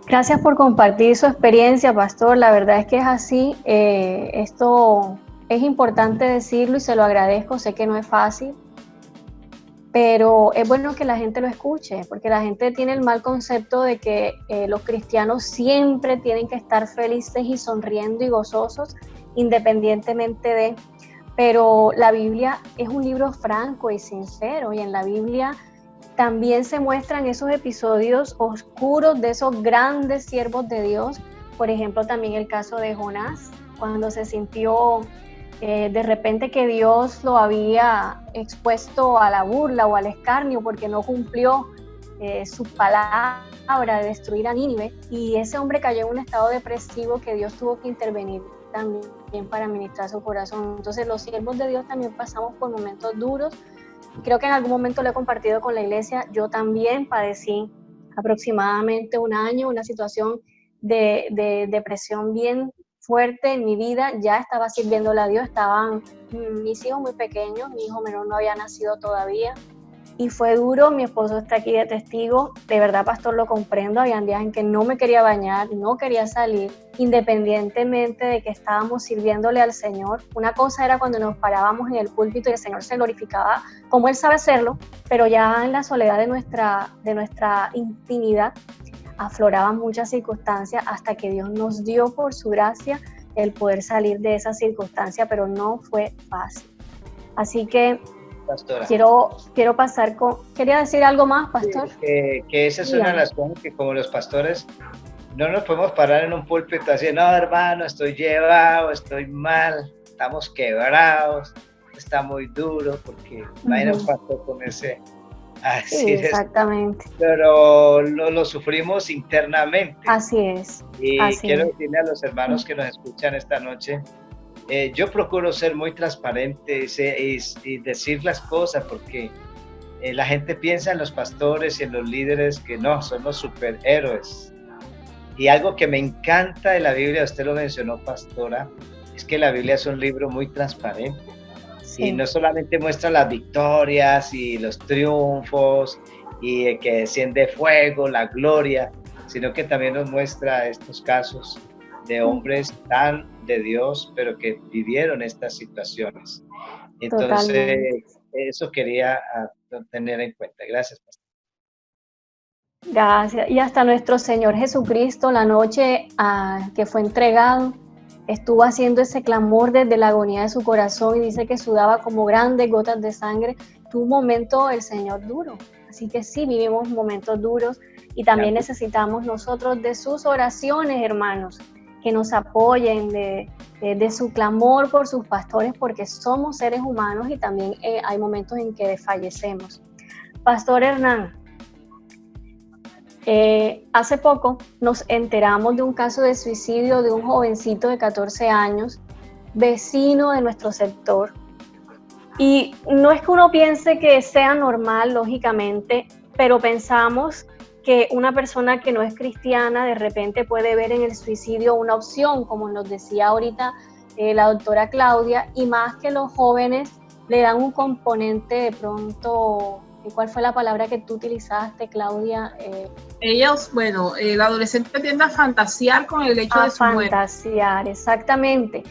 Gracias por compartir su experiencia, pastor. La verdad es que es así. Esto es importante decirlo y se lo agradezco. Sé que no es fácil, pero es bueno que la gente lo escuche, porque la gente tiene el mal concepto de que los cristianos siempre tienen que estar felices y sonriendo y gozosos, independientemente de... Pero la Biblia es un libro franco y sincero, y en la Biblia también se muestran esos episodios oscuros de esos grandes siervos de Dios. Por ejemplo, también el caso de Jonás, cuando se sintió de repente que Dios lo había expuesto a la burla o al escarnio porque no cumplió su palabra de destruir a Nínive, y ese hombre cayó en un estado depresivo que Dios tuvo que intervenir también para ministrar su corazón. Entonces los siervos de Dios también pasamos por momentos duros. Creo que en algún momento lo he compartido con la iglesia. Yo también padecí aproximadamente un año una situación de depresión bien fuerte en mi vida. Ya estaba sirviéndole a Dios, estaban mis hijos muy pequeños, mi hijo menor no había nacido todavía y fue duro. Mi esposo está aquí de testigo. De verdad, pastor, lo comprendo. Habían días en que no me quería bañar, no quería salir, independientemente de que estábamos sirviéndole al Señor. Una cosa era cuando nos parábamos en el púlpito y el Señor se glorificaba como Él sabe hacerlo, pero ya en la soledad de nuestra intimidad afloraban muchas circunstancias hasta que Dios nos dio por su gracia el poder salir de esa circunstancia, pero no fue fácil. Así que pastora. Quiero pasar con... ¿Quería decir algo más, pastor? Que esa es una de las cosas que como los pastores no nos podemos parar en un púlpito así, no, hermano, estoy llevado, estoy mal, estamos quebrados, está muy duro, porque no hay un pastor con ese... Así sí, exactamente. Pero lo sufrimos internamente. Así es. Y así quiero es. decirle a los hermanos que nos escuchan esta noche, yo procuro ser muy transparente y decir las cosas, porque la gente piensa en los pastores y en los líderes que no, son los superhéroes. Y algo que me encanta de la Biblia, usted lo mencionó, pastora, es que la Biblia es un libro muy transparente. Sí. Y no solamente muestra las victorias y los triunfos y que desciende fuego, la gloria, sino que también nos muestra estos casos de hombres tan de Dios, pero que vivieron estas situaciones. Entonces, totalmente. Eso quería tener en cuenta. Gracias, pastor. Gracias. Y hasta nuestro Señor Jesucristo, la noche que fue entregado, estuvo haciendo ese clamor desde la agonía de su corazón y dice que sudaba como grandes gotas de sangre. Tuvo un momento el Señor duro. Así que sí, vivimos momentos duros y también necesitamos nosotros de sus oraciones, hermanos, que nos apoyen, de su clamor por sus pastores, porque somos seres humanos y también hay momentos en que desfallecemos. Pastor Hernán, hace poco nos enteramos de un caso de suicidio de un jovencito de 14 años, vecino de nuestro sector. Y no es que uno piense que sea normal, lógicamente, pero pensamos que una persona que no es cristiana de repente puede ver en el suicidio una opción, como nos decía ahorita la doctora Claudia, y más que los jóvenes le dan un componente de pronto... ¿Cuál fue la palabra que tú utilizaste, Claudia? Ellos, bueno, el adolescente tiende a fantasear con el hecho de su muerte. A fantasear, exactamente.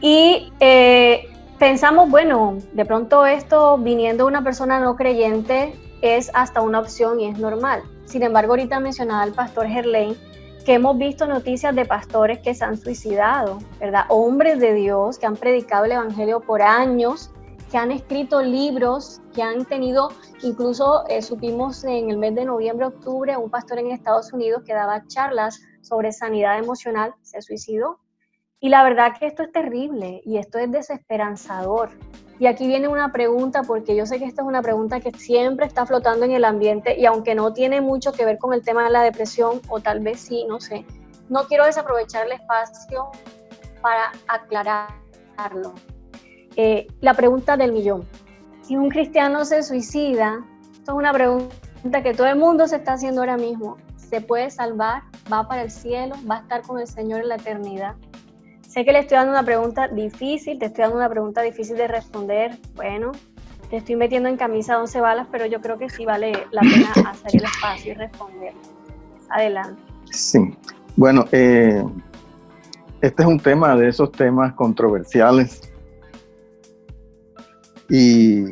Y pensamos, bueno, de pronto esto viniendo de una persona no creyente es hasta una opción y es normal. Sin embargo, ahorita mencionaba el pastor Gerlain que hemos visto noticias de pastores que se han suicidado, ¿verdad? Hombres de Dios que han predicado el evangelio por años, que han escrito libros, que han tenido, incluso supimos en el mes de noviembre, octubre, un pastor en Estados Unidos que daba charlas sobre sanidad emocional, se suicidó. Y la verdad que esto es terrible y esto es desesperanzador. Y aquí viene una pregunta, porque yo sé que esta es una pregunta que siempre está flotando en el ambiente y aunque no tiene mucho que ver con el tema de la depresión, o tal vez sí, no sé, no quiero desaprovechar el espacio para aclararlo. La pregunta del millón. Si un cristiano se suicida, esto es una pregunta que todo el mundo se está haciendo ahora mismo. ¿Se puede salvar? ¿Va para el cielo? ¿Va a estar con el Señor en la eternidad? Sé que le estoy dando una pregunta difícil, te estoy dando una pregunta difícil de responder. Bueno, te estoy metiendo en camisa de 11 balas, pero yo creo que sí vale la pena hacer el espacio y responder. Adelante. Sí, bueno, este es un tema de esos temas controversiales. Y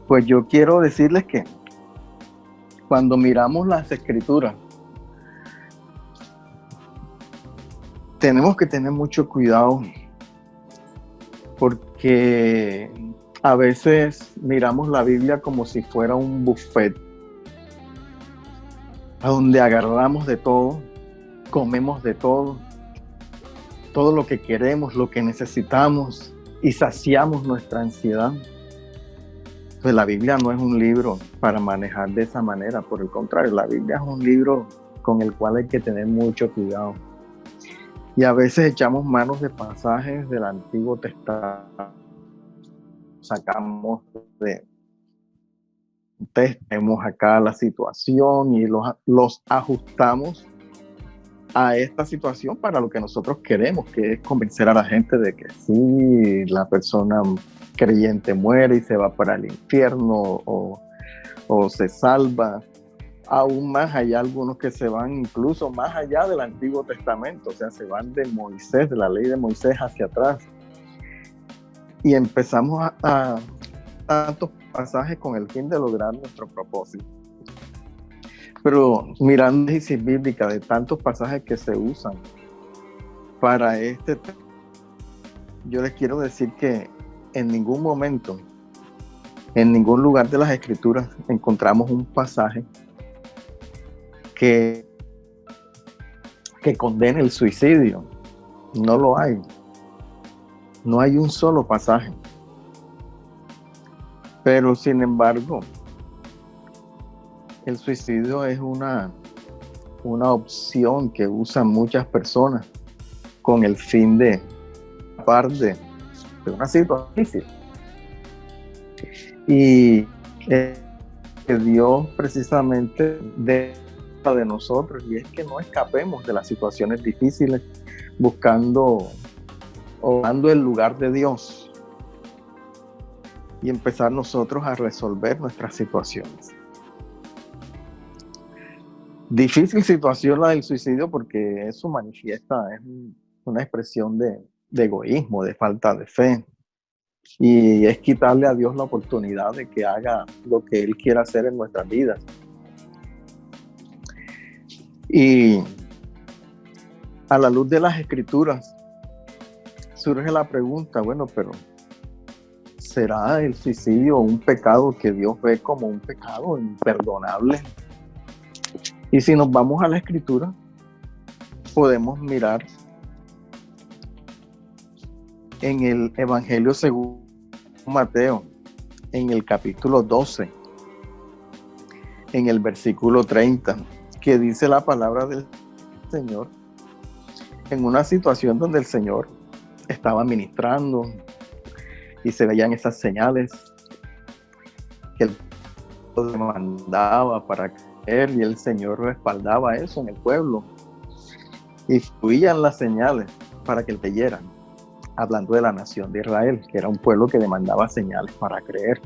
pues yo quiero decirles que cuando miramos las escrituras, tenemos que tener mucho cuidado porque a veces miramos la Biblia como si fuera un buffet a donde agarramos de todo, comemos de todo lo que queremos, lo que necesitamos y saciamos nuestra ansiedad. Pues la Biblia no es un libro para manejar de esa manera, por el contrario, la Biblia es un libro con el cual hay que tener mucho cuidado. Y a veces echamos manos de pasajes del Antiguo Testamento, sacamos tenemos acá la situación y los ajustamos a esta situación para lo que nosotros queremos, que es convencer a la gente de que sí, la persona creyente muere y se va para el infierno o se salva. Aún más, hay algunos que se van incluso más allá del Antiguo Testamento, o sea, se van de Moisés, de la ley de Moisés hacia atrás. Y empezamos a tantos pasajes con el fin de lograr nuestro propósito. Pero mirando la análisis bíblica de tantos pasajes que se usan para este tema, yo les quiero decir que en ningún momento En ningún lugar de las Escrituras encontramos un pasaje que condene el suicidio. No lo hay. No hay un solo pasaje. Pero sin embargo, el suicidio es una opción que usan muchas personas con el fin de escapar de una situación difícil. Y que Dios precisamente de nosotros, y es que no escapemos de las situaciones difíciles buscando o dando el lugar de Dios y empezar nosotros a resolver nuestras situaciones. Difícil situación la del suicidio, porque eso manifiesta, es una expresión de egoísmo, de falta de fe, y es quitarle a Dios la oportunidad de que haga lo que Él quiera hacer en nuestras vidas. Y a la luz de las Escrituras surge la pregunta, bueno, pero ¿será el suicidio un pecado que Dios ve como un pecado imperdonable? Y si nos vamos a la Escritura, podemos mirar en el Evangelio según Mateo, en el capítulo 12, en el versículo 30, que dice la palabra del Señor, en una situación donde el Señor estaba ministrando y se veían esas señales que el pueblo demandaba para creer, y el Señor respaldaba eso en el pueblo, y fluían las señales para que él creyera, hablando de la nación de Israel, que era un pueblo que demandaba señales para creer.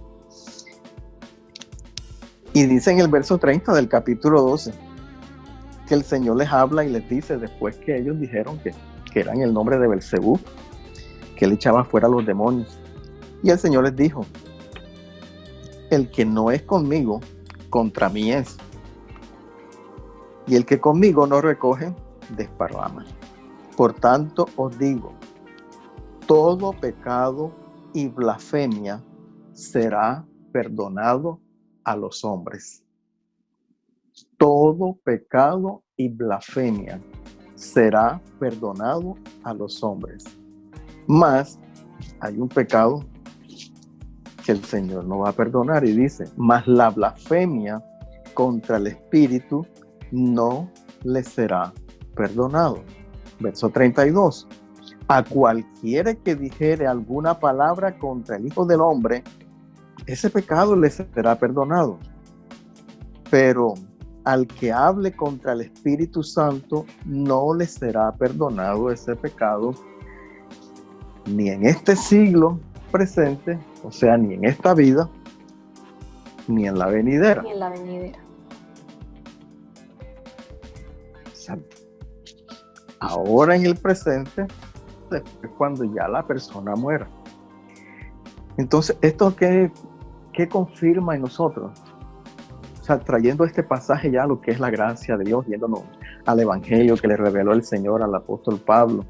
Y dice en el verso 30 del capítulo 12 que el Señor les habla y les dice, después que ellos dijeron que eran el nombre de Belcebú, que él echaba fuera a los demonios, y el Señor les dijo, el que no es conmigo, contra mí es, y el que conmigo no recoge, desparrama. Por tanto os digo, todo pecado y blasfemia será perdonado a los hombres. Todo pecado y blasfemia será perdonado a los hombres. Mas hay un pecado que el Señor no va a perdonar, y dice, mas la blasfemia contra el Espíritu no le será perdonado. Verso 32. A cualquiera que dijere alguna palabra contra el Hijo del Hombre, ese pecado le será perdonado. Pero al que hable contra el Espíritu Santo, no le será perdonado ese pecado, ni en este siglo presente, o sea, ni en esta vida, ni en la venidera. Ni en la venidera. Ahora en el presente, después cuando ya la persona muera. Entonces, ¿esto qué confirma en nosotros? O sea, trayendo este pasaje ya a lo que es la gracia de Dios, yéndonos al Evangelio que le reveló el Señor al apóstol Pablo,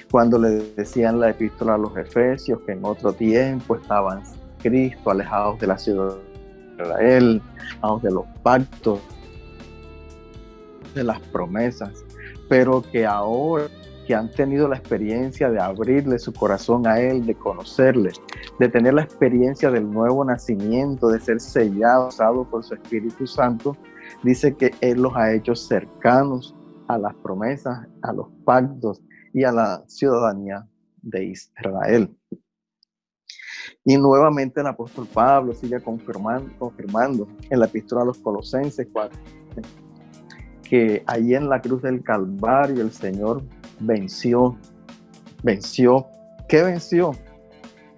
cuando le decían la epístola a los Efesios que en otro tiempo estaban sin Cristo, alejados de la ciudad de Israel, alejados de los pactos, de las promesas, pero que ahora que han tenido la experiencia de abrirle su corazón a Él, de conocerle, de tener la experiencia del nuevo nacimiento, de ser sellados por su Espíritu Santo, dice que Él los ha hecho cercanos a las promesas, a los pactos y a la ciudadanía de Israel. Y nuevamente el apóstol Pablo sigue confirmando en la epístola a los Colosenses 4, que allí en la cruz del Calvario el Señor venció. ¿Qué venció?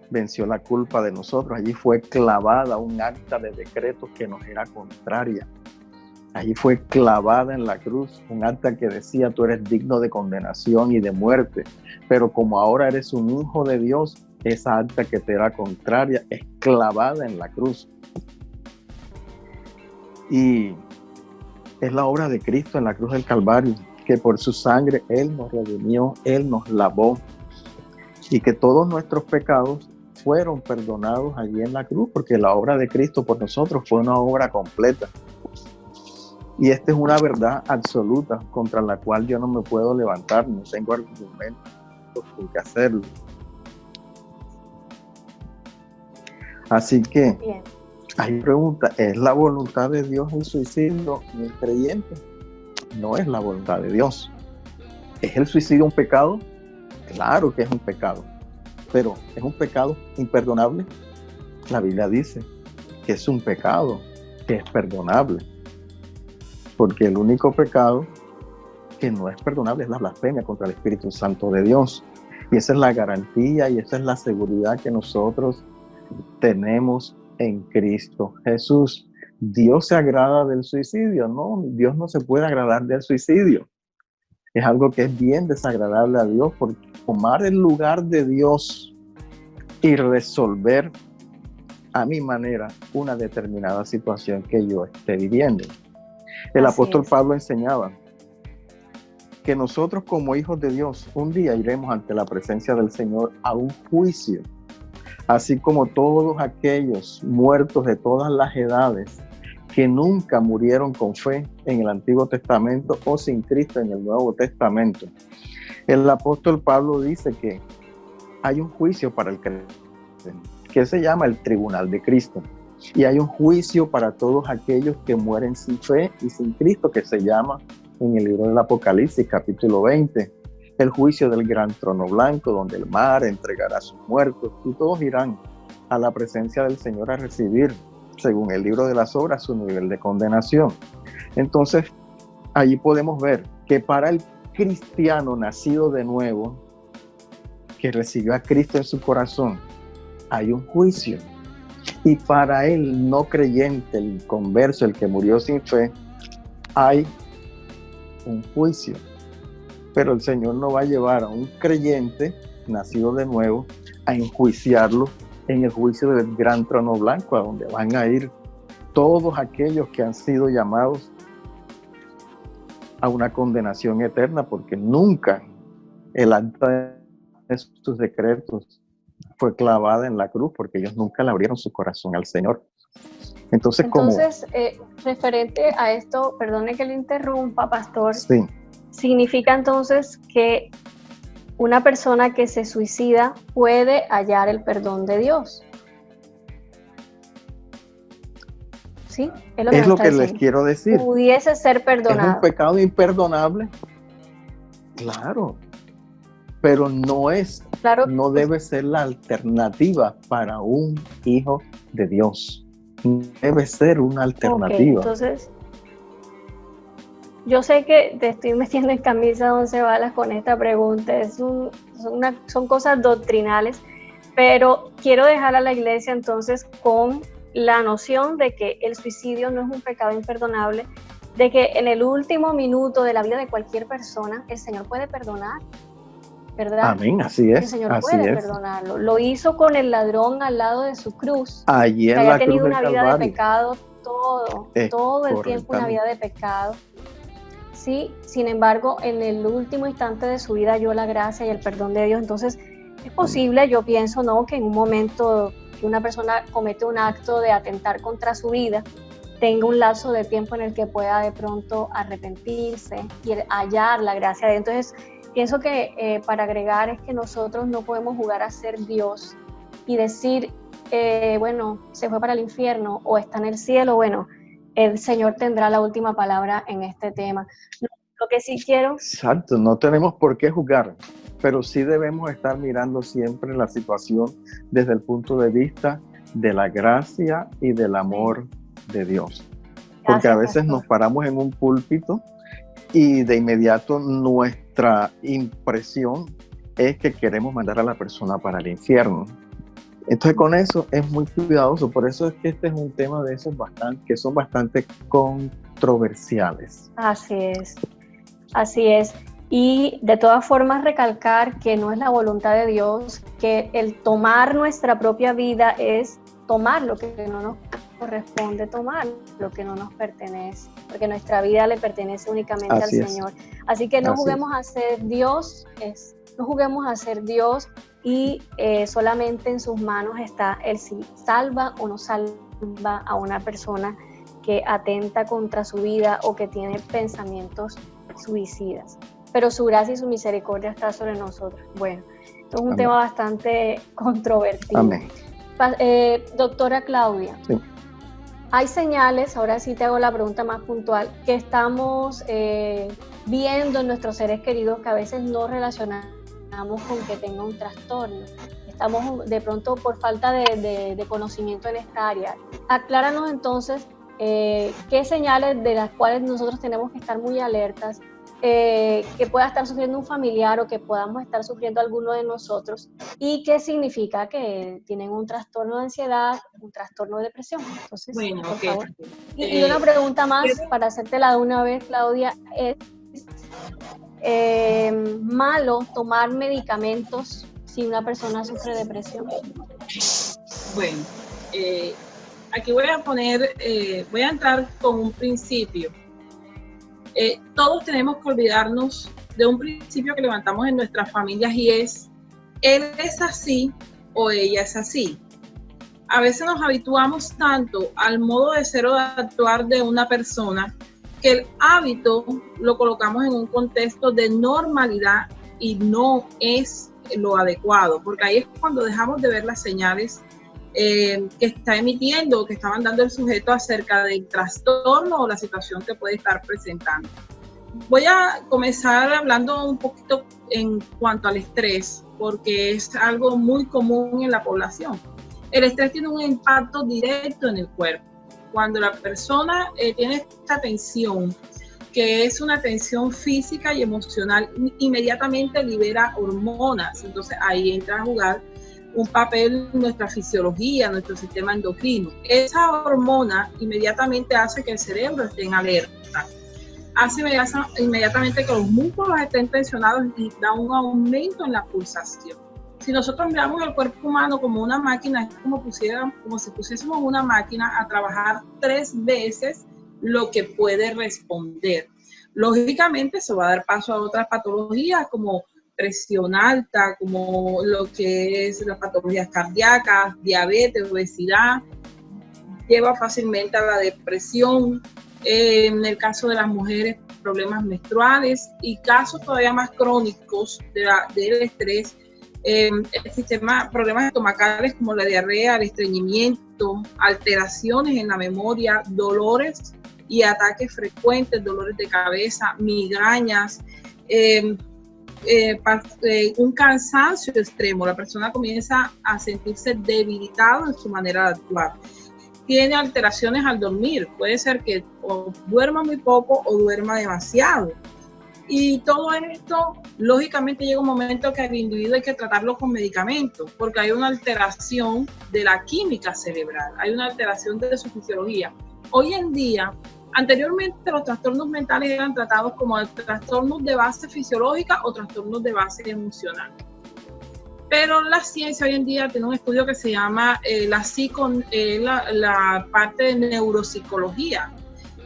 Venció la culpa de nosotros. Allí fue clavada un acta de decreto que nos era contraria. Allí fue clavada en la cruz un acta que decía, tú eres digno de condenación y de muerte, pero como ahora eres un hijo de Dios, esa acta que te era contraria es clavada en la cruz. Y es la obra de Cristo en la cruz del Calvario, que por su sangre Él nos redimió, Él nos lavó, y que todos nuestros pecados fueron perdonados allí en la cruz, porque la obra de Cristo por nosotros fue una obra completa. Y esta es una verdad absoluta contra la cual yo no me puedo levantar, no tengo argumentos por qué hacerlo. Así que, Bien. hay pregunta, ¿es la voluntad de Dios el suicidio del creyente? No es la voluntad de Dios. ¿Es el suicidio un pecado? Claro que es un pecado, pero ¿es un pecado imperdonable? La Biblia dice que es un pecado que es perdonable, porque el único pecado que no es perdonable es la blasfemia contra el Espíritu Santo de Dios. Y esa es la garantía y esa es la seguridad que nosotros tenemos en Cristo Jesús. ¿Dios se agrada del suicidio? No, Dios no se puede agradar del suicidio. Es algo que es bien desagradable a Dios, porque tomar el lugar de Dios y resolver a mi manera una determinada situación que yo esté viviendo. El apóstol Pablo enseñaba que nosotros como hijos de Dios un día iremos ante la presencia del Señor a un juicio, así como todos aquellos muertos de todas las edades que nunca murieron con fe en el Antiguo Testamento o sin Cristo en el Nuevo Testamento. El apóstol Pablo dice que hay un juicio para el creyente, que se llama el tribunal de Cristo. Y hay un juicio para todos aquellos que mueren sin fe y sin Cristo, que se llama en el libro del Apocalipsis, capítulo 20, el juicio del gran trono blanco, donde el mar entregará a sus muertos y todos irán a la presencia del Señor a recibir, según el libro de las obras, su nivel de condenación. Entonces, allí podemos ver que para el cristiano nacido de nuevo, que recibió a Cristo en su corazón, hay un juicio. Y para el no creyente, el converso, el que murió sin fe, hay un juicio. Pero el Señor no va a llevar a un creyente nacido de nuevo a enjuiciarlo en el juicio del gran trono blanco, a donde van a ir todos aquellos que han sido llamados a una condenación eterna, porque nunca el acta de sus decretos fue clavada en la cruz, porque ellos nunca le abrieron su corazón al Señor. Entonces referente a esto, perdone que le interrumpa, pastor, sí. Significa entonces que una persona que se suicida puede hallar el perdón de Dios. ¿Sí? Es lo que les quiero decir. Pudiese ser perdonado. ¿Es un pecado imperdonable? Claro. Pero no es, claro, no debe ser la alternativa para un hijo de Dios. Debe ser una alternativa. Okay, entonces, yo sé que te estoy metiendo en camisa 11 balas con esta pregunta. Son cosas doctrinales, pero quiero dejar a la iglesia entonces con la noción de que el suicidio no es un pecado imperdonable, de que en el último minuto de la vida de cualquier persona el Señor puede perdonar, ¿verdad? Amén, así es. El Señor puede perdonarlo. Lo hizo con el ladrón al lado de su cruz, allí en que había tenido una vida Calvario. De pecado todo el tiempo, una vida de pecado. Sí, sin embargo, en el último instante de su vida halló la gracia y el perdón de Dios. Entonces, es posible, yo pienso, ¿no?, que en un momento que una persona comete un acto de atentar contra su vida, tenga un lapso de tiempo en el que pueda de pronto arrepentirse y hallar la gracia de Dios. Entonces, pienso que para agregar es que nosotros no podemos jugar a ser Dios y decir, bueno, se fue para el infierno o está en el cielo. Bueno, el Señor tendrá la última palabra en este tema. Lo que sí quiero... Exacto, no tenemos por qué juzgar, pero sí debemos estar mirando siempre la situación desde el punto de vista de la gracia y del amor de Dios. Porque a veces nos paramos en un púlpito y de inmediato nuestra impresión es que queremos mandar a la persona para el infierno. Entonces con eso es muy cuidadoso, por eso es que este es un tema de esos que son bastante controversiales. Así es. Y de todas formas recalcar que no es la voluntad de Dios, que el tomar nuestra propia vida es tomar lo que no nos corresponde tomar, lo que no nos pertenece, porque nuestra vida le pertenece únicamente al Señor. Así que no juguemos a ser Dios, no juguemos a ser Dios y solamente en sus manos está el si salva o no salva a una persona que atenta contra su vida o que tiene pensamientos suicidas. Pero su gracia y su misericordia está sobre nosotros. Bueno, esto es un tema bastante controvertido. Amén. Doctora Claudia, Sí. hay señales, ahora sí te hago la pregunta más puntual, que estamos viendo en nuestros seres queridos que a veces no relacionamos con que tenga un trastorno. Estamos de pronto por falta de conocimiento en esta área. Acláranos entonces qué señales de las cuales nosotros tenemos que estar muy alertas, que pueda estar sufriendo un familiar o que podamos estar sufriendo alguno de nosotros, y qué significa que tienen un trastorno de ansiedad, un trastorno de depresión. Entonces, Bueno, por okay. favor. Y una pregunta más para hacértela de una vez, Claudia, es malo tomar medicamentos si una persona sufre depresión. Bueno, aquí voy a entrar con un principio. Todos tenemos que olvidarnos de un principio que levantamos en nuestras familias, y es: él es así o ella es así. A veces nos habituamos tanto al modo de ser o de actuar de una persona que el hábito lo colocamos en un contexto de normalidad y no es lo adecuado, porque ahí es cuando dejamos de ver las señales que está emitiendo, que está mandando el sujeto acerca del trastorno o la situación que puede estar presentando. Voy a comenzar hablando un poquito en cuanto al estrés, porque es algo muy común en la población. El estrés tiene un impacto directo en el cuerpo. Cuando la persona tiene esta tensión, que es una tensión física y emocional, inmediatamente libera hormonas. Entonces ahí entra a jugar un papel nuestra fisiología, nuestro sistema endocrino. Esa hormona inmediatamente hace que el cerebro esté en alerta. Hace inmediatamente que los músculos estén tensionados y da un aumento en la pulsación. Si nosotros miramos el cuerpo humano como una máquina, es como si pusiésemos una máquina a trabajar 3 veces lo que puede responder. Lógicamente se va a dar paso a otras patologías como presión alta, como lo que es las patologías cardíacas, diabetes, obesidad, lleva fácilmente a la depresión, en el caso de las mujeres, problemas menstruales y casos todavía más crónicos del estrés, problemas estomacales como la diarrea, el estreñimiento, alteraciones en la memoria, dolores y ataques frecuentes, dolores de cabeza, migrañas, un cansancio extremo. La persona comienza a sentirse debilitada en su manera de actuar. Tiene alteraciones al dormir, puede ser que o duerma muy poco o duerma demasiado. Y todo esto, lógicamente, llega un momento que al individuo hay que tratarlo con medicamentos, porque hay una alteración de la química cerebral, hay una alteración de su fisiología. Hoy en día, anteriormente los trastornos mentales eran tratados como trastornos de base fisiológica o trastornos de base emocional. Pero la ciencia hoy en día tiene un estudio que se llama la parte de neuropsicología.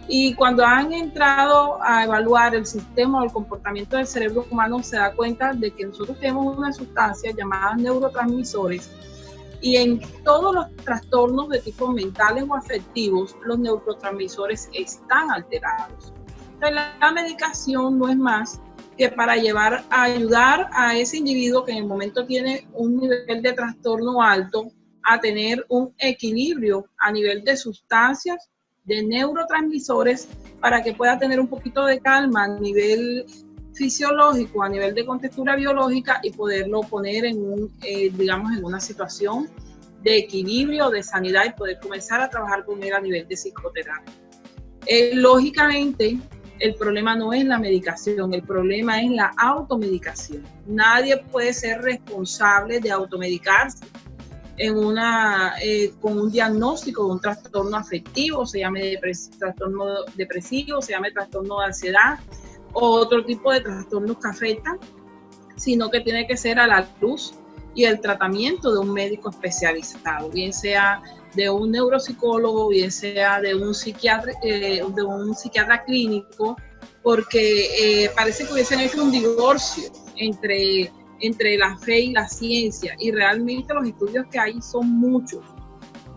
Y cuando han entrado a evaluar el sistema o el comportamiento del cerebro humano, se da cuenta de que nosotros tenemos una sustancia llamada neurotransmisores, y en todos los trastornos de tipo mentales o afectivos, los neurotransmisores están alterados. Entonces, la medicación no es más que para ayudar a ese individuo que en el momento tiene un nivel de trastorno alto a tener un equilibrio a nivel de sustancias, de neurotransmisores, para que pueda tener un poquito de calma a nivel fisiológico, a nivel de contextura biológica, y poderlo poner en en una situación de equilibrio, de sanidad, y poder comenzar a trabajar con él a nivel de psicoterapia. Lógicamente, el problema no es la medicación, el problema es la automedicación. Nadie puede ser responsable de automedicarse con un diagnóstico de un trastorno afectivo, se llame trastorno depresivo, se llame trastorno de ansiedad o otro tipo de trastornos que afectan, sino que tiene que ser a la luz y el tratamiento de un médico especializado, bien sea de un neuropsicólogo, bien sea de un psiquiatra clínico, porque parece que hubiesen hecho un divorcio entre entre la fe y la ciencia, y realmente los estudios que hay son muchos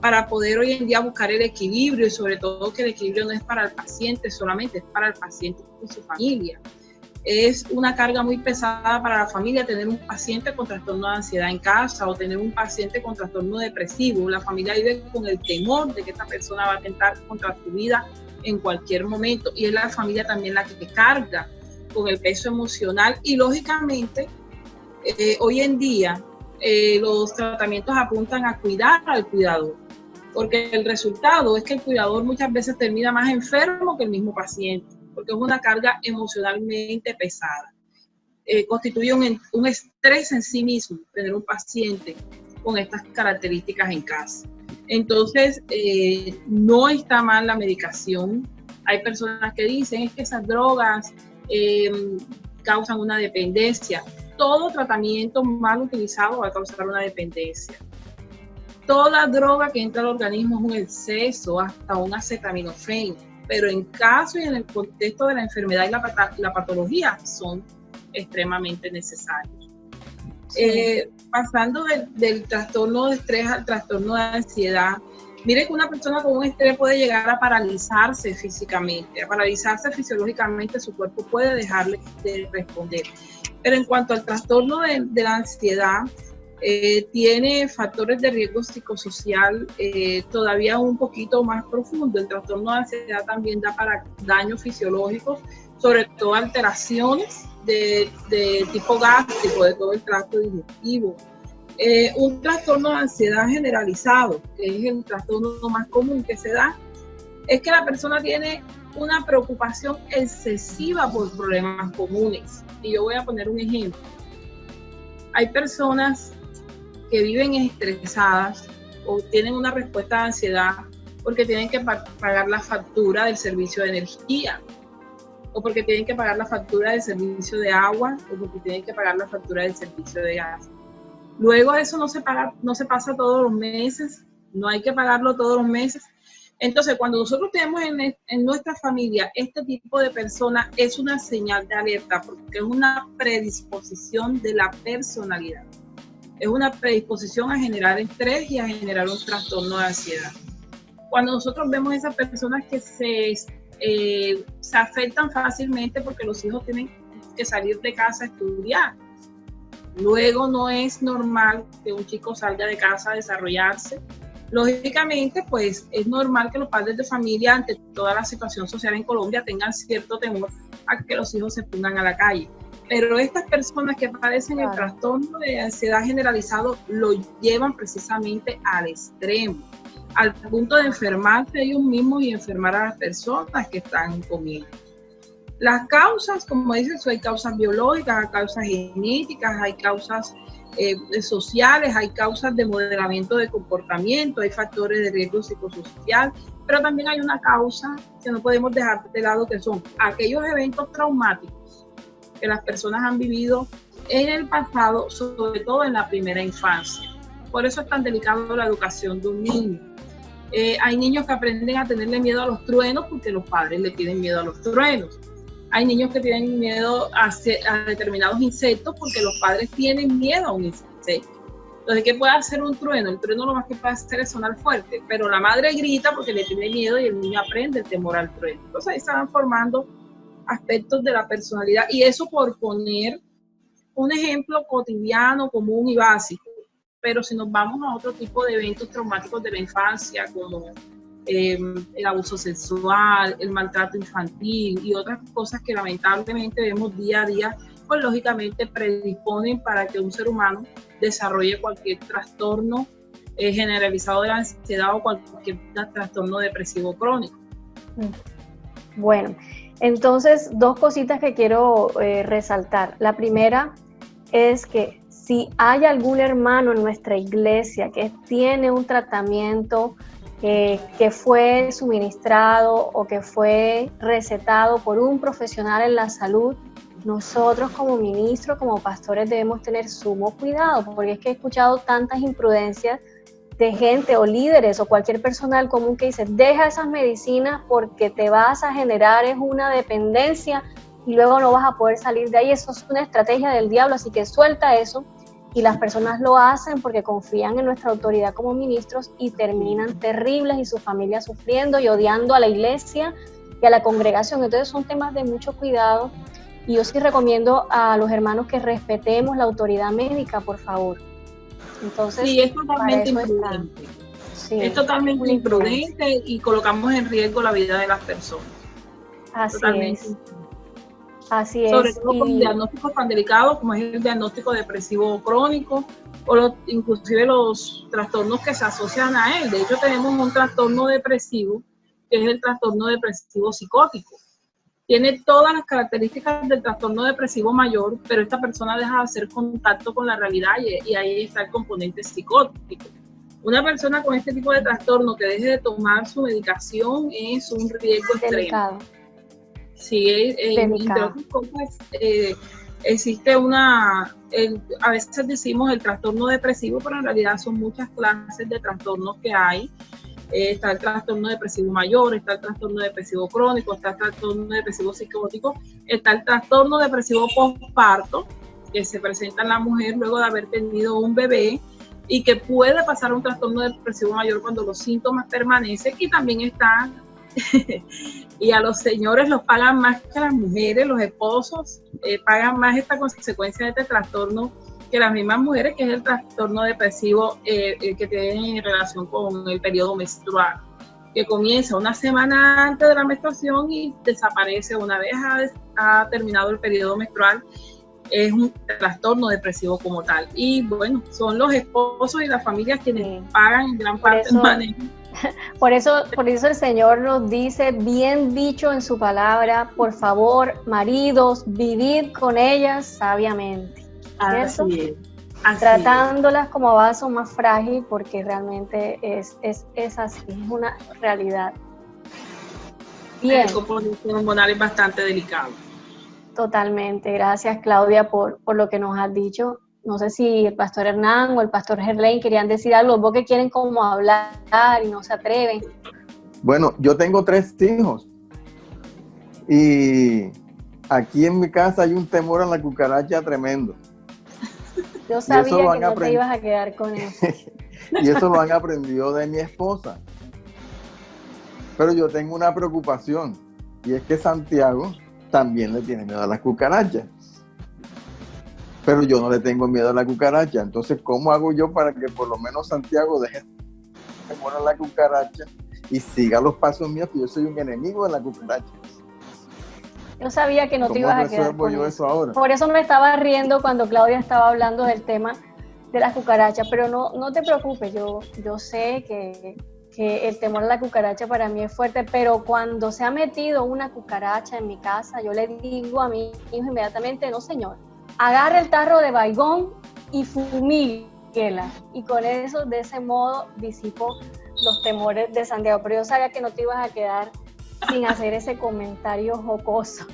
para poder hoy en día buscar el equilibrio, y sobre todo que el equilibrio no es para el paciente solamente, es para el paciente y su familia. Es una carga muy pesada para la familia tener un paciente con trastorno de ansiedad en casa o tener un paciente con trastorno depresivo. La familia vive con el temor de que esta persona va a atentar contra su vida en cualquier momento, y es la familia también la que carga con el peso emocional. Y lógicamente hoy en día los tratamientos apuntan a cuidar al cuidador, porque el resultado es que el cuidador muchas veces termina más enfermo que el mismo paciente, porque es una carga emocionalmente pesada. Constituye un estrés en sí mismo tener un paciente con estas características en casa. Entonces, no está mal la medicación. Hay personas que dicen es que esas drogas causan una dependencia. Todo tratamiento mal utilizado va a causar una dependencia. Toda droga que entra al organismo es un exceso, hasta un acetaminofén, pero en caso y en el contexto de la enfermedad y la patología son extremadamente necesarios. Sí. Pasando del trastorno de estrés al trastorno de ansiedad, mire que una persona con un estrés puede llegar a paralizarse físicamente, a paralizarse fisiológicamente, su cuerpo puede dejarle de responder. Pero en cuanto al trastorno de la ansiedad, tiene factores de riesgo psicosocial todavía un poquito más profundo. El trastorno de ansiedad también da para daños fisiológicos, sobre todo alteraciones de tipo gástrico, de todo el tracto digestivo. Un trastorno de ansiedad generalizado, que es el trastorno más común que se da, es que la persona tiene una preocupación excesiva por problemas comunes. Y yo voy a poner un ejemplo. Hay personas que viven estresadas o tienen una respuesta de ansiedad porque tienen que pagar la factura del servicio de energía, o porque tienen que pagar la factura del servicio de agua, o porque tienen que pagar la factura del servicio de gas. Luego eso no se pasa todos los meses, no hay que pagarlo todos los meses. Entonces, cuando nosotros tenemos en nuestra familia este tipo de personas, es una señal de alerta, porque es una predisposición de la personalidad. Es una predisposición a generar estrés y a generar un trastorno de ansiedad. Cuando nosotros vemos esas personas que se afectan fácilmente porque los hijos tienen que salir de casa a estudiar, luego no es normal que un chico salga de casa a desarrollarse. Lógicamente, pues es normal que los padres de familia, ante toda la situación social en Colombia, tengan cierto temor a que los hijos se pongan a la calle. Pero estas personas que padecen el trastorno de ansiedad generalizado lo llevan precisamente al extremo, al punto de enfermarse ellos mismos y enfermar a las personas que están comiendo. Las causas, como dicen, hay causas biológicas, hay causas genéticas, hay causas sociales, hay causas de modelamiento de comportamiento, hay factores de riesgo psicosocial, pero también hay una causa que no podemos dejar de lado, que son aquellos eventos traumáticos que las personas han vivido en el pasado, sobre todo en la primera infancia. Por eso es tan delicado la educación de un niño. Hay niños que aprenden a tenerle miedo a los truenos porque los padres le tienen miedo a los truenos. Hay niños que tienen miedo a determinados insectos porque los padres tienen miedo a un insecto. Entonces, ¿qué puede hacer un trueno? El trueno lo más que puede hacer es sonar fuerte, pero la madre grita porque le tiene miedo y el niño aprende el temor al trueno. Entonces ahí se van formando aspectos de la personalidad, y eso por poner un ejemplo cotidiano, común y básico. Pero si nos vamos a otro tipo de eventos traumáticos de la infancia, como el abuso sexual, el maltrato infantil y otras cosas que lamentablemente vemos día a día, pues lógicamente predisponen para que un ser humano desarrolle cualquier trastorno generalizado de la ansiedad o cualquier trastorno depresivo crónico. Bueno, entonces dos cositas que quiero resaltar. La primera es que si hay algún hermano en nuestra iglesia que tiene un tratamiento que fue suministrado o que fue recetado por un profesional en la salud, nosotros como ministros, como pastores, debemos tener sumo cuidado, porque es que he escuchado tantas imprudencias de gente o líderes o cualquier personal común que dice: deja esas medicinas porque te vas a generar es una dependencia y luego no vas a poder salir de ahí. Eso es una estrategia del diablo, así que suelta eso. Y las personas lo hacen porque confían en nuestra autoridad como ministros y terminan terribles y sus familias sufriendo y odiando a la iglesia y a la congregación. Entonces son temas de mucho cuidado y yo sí recomiendo a los hermanos que respetemos la autoridad médica, por favor. Entonces, sí, es totalmente imprudente. Sí, es totalmente imprudente y colocamos en riesgo la vida de las personas. Así totalmente es. Así es. Sobre todo con diagnósticos tan delicados como es el diagnóstico depresivo crónico o inclusive los trastornos que se asocian a él. De hecho, tenemos un trastorno depresivo que es el trastorno depresivo psicótico. Tiene todas las características del trastorno depresivo mayor, pero esta persona deja de hacer contacto con la realidad y ahí está el componente psicótico. Una persona con este tipo de trastorno que deje de tomar su medicación es un riesgo extremo. Sí, entre otras cosas, existe a veces decimos el trastorno depresivo, pero en realidad son muchas clases de trastornos que hay. Está el trastorno depresivo mayor, está el trastorno depresivo crónico, está el trastorno depresivo psicótico, está el trastorno depresivo postparto, que se presenta en la mujer luego de haber tenido un bebé y que puede pasar a un trastorno depresivo mayor cuando los síntomas permanecen, y también está, y a los señores los pagan más que a las mujeres, los esposos pagan más esta consecuencia de este trastorno que las mismas mujeres, que es el trastorno depresivo que tiene relación con el periodo menstrual, que comienza una semana antes de la menstruación y desaparece una vez ha terminado el periodo menstrual. Es un trastorno depresivo como tal. Y bueno, son los esposos y las familias quienes pagan en gran parte el manejo. Por eso el Señor nos dice, bien dicho en su palabra, por favor, maridos, vivid con ellas sabiamente. Así es. Tratándolas como vaso más frágil, porque realmente es así, es una realidad. Bien. El componente hormonal es bastante delicado. Totalmente. Gracias, Claudia, por lo que nos has dicho. No sé si el pastor Hernán o el pastor Gerlain querían decir algo, vos que quieren como hablar y no se atreven. Bueno, yo tengo 3 hijos y aquí en mi casa hay un temor a la cucaracha tremendo. Yo sabía que no te ibas a quedar con eso. Y eso lo han aprendido de mi esposa. Pero yo tengo una preocupación, y es que Santiago también le tiene miedo a las cucarachas. Pero yo no le tengo miedo a la cucaracha. Entonces, ¿cómo hago yo para que por lo menos Santiago deje de temor a la cucaracha y siga los pasos míos, que yo soy un enemigo de la cucaracha? Yo sabía que no te ibas a quedar con eso ahora. Por eso me estaba riendo cuando Claudia estaba hablando del tema de las cucarachas, pero no te preocupes, yo sé que el temor a la cucaracha para mí es fuerte, pero cuando se ha metido una cucaracha en mi casa, yo le digo a mi hijo inmediatamente, no señor, agarre el tarro de Baygon y fumíguela, y con eso, de ese modo, disipo los temores de Santiago, pero yo sabía que no te ibas a quedar sin hacer ese comentario jocoso.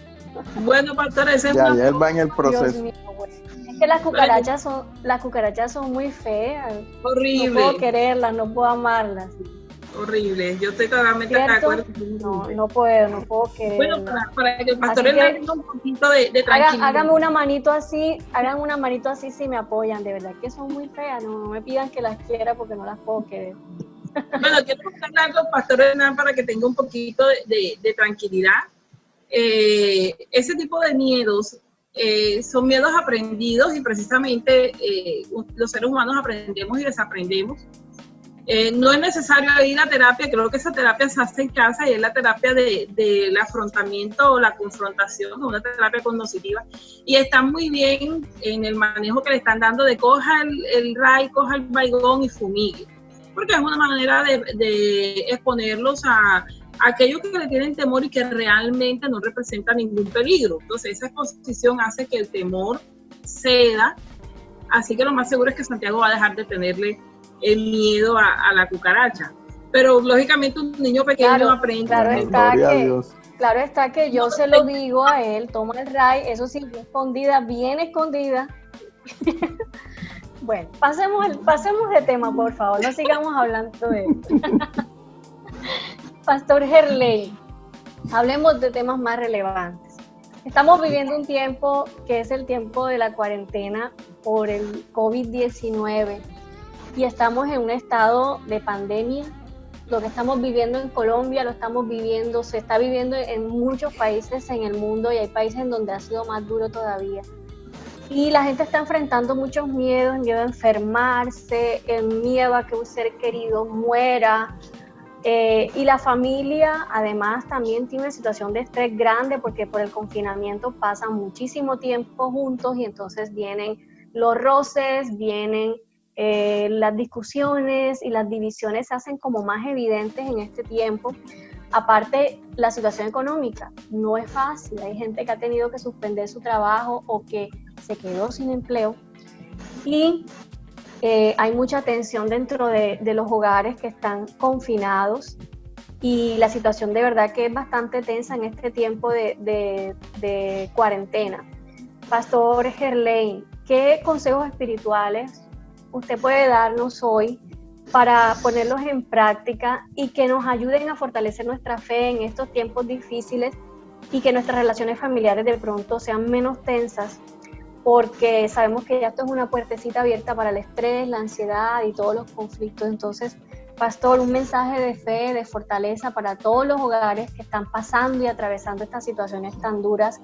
Bueno, pastor, ese ya él va en el proceso. Dios mío, bueno. Es que las cucarachas son muy feas. Horrible. No puedo quererlas, no puedo amarlas. Horrible, yo estoy totalmente de acuerdo. No puedo quererlas. Bueno, para que el pastor tenga un poquito de tranquilidad. Háganme una manito así si me apoyan, de verdad que son muy feas, no me pidan que las quiera porque no las puedo querer. Bueno, quiero contarle al pastor Hernán para que tenga un poquito de tranquilidad. Ese tipo de miedos son miedos aprendidos y precisamente los seres humanos aprendemos y desaprendemos. No es necesario ir a terapia, creo que esa terapia se hace en casa y es la terapia del afrontamiento o la confrontación, una terapia cognitiva. Y está muy bien en el manejo que le están dando de coja el ray, coja el Baygon y fumigue. Porque es una manera de exponerlos a aquellos que le tienen temor y que realmente no representan ningún peligro. Entonces esa exposición hace que el temor ceda, así que lo más seguro es que Santiago va a dejar de tenerle el miedo a la cucaracha. Pero lógicamente un niño pequeño aprende. Claro está que yo se lo digo a él, toma el ray, eso sí, bien escondida. Bueno, pasemos de tema, por favor, no sigamos hablando de esto. Pastor Gerlain, hablemos de temas más relevantes. Estamos viviendo un tiempo que es el tiempo de la cuarentena por el COVID-19 y estamos en un estado de pandemia. Lo que estamos viviendo en Colombia lo estamos viviendo, se está viviendo en muchos países en el mundo y hay países en donde ha sido más duro todavía. Y la gente está enfrentando muchos miedos, el miedo a enfermarse, el miedo a que un ser querido muera. Y la familia además también tiene una situación de estrés grande porque por el confinamiento pasan muchísimo tiempo juntos y entonces vienen los roces, vienen las discusiones y las divisiones se hacen como más evidentes en este tiempo. Aparte, la situación económica no es fácil. Hay gente que ha tenido que suspender su trabajo o que se quedó sin empleo. Y hay mucha tensión dentro de los hogares que están confinados. Y la situación de verdad que es bastante tensa en este tiempo de cuarentena. Pastor Gerlain, ¿qué consejos espirituales usted puede darnos hoy para ponerlos en práctica y que nos ayuden a fortalecer nuestra fe en estos tiempos difíciles y que nuestras relaciones familiares de pronto sean menos tensas? Porque sabemos que ya esto es una puertecita abierta para el estrés, la ansiedad y todos los conflictos. Entonces, Pastor, un mensaje de fe, de fortaleza para todos los hogares que están pasando y atravesando estas situaciones tan duras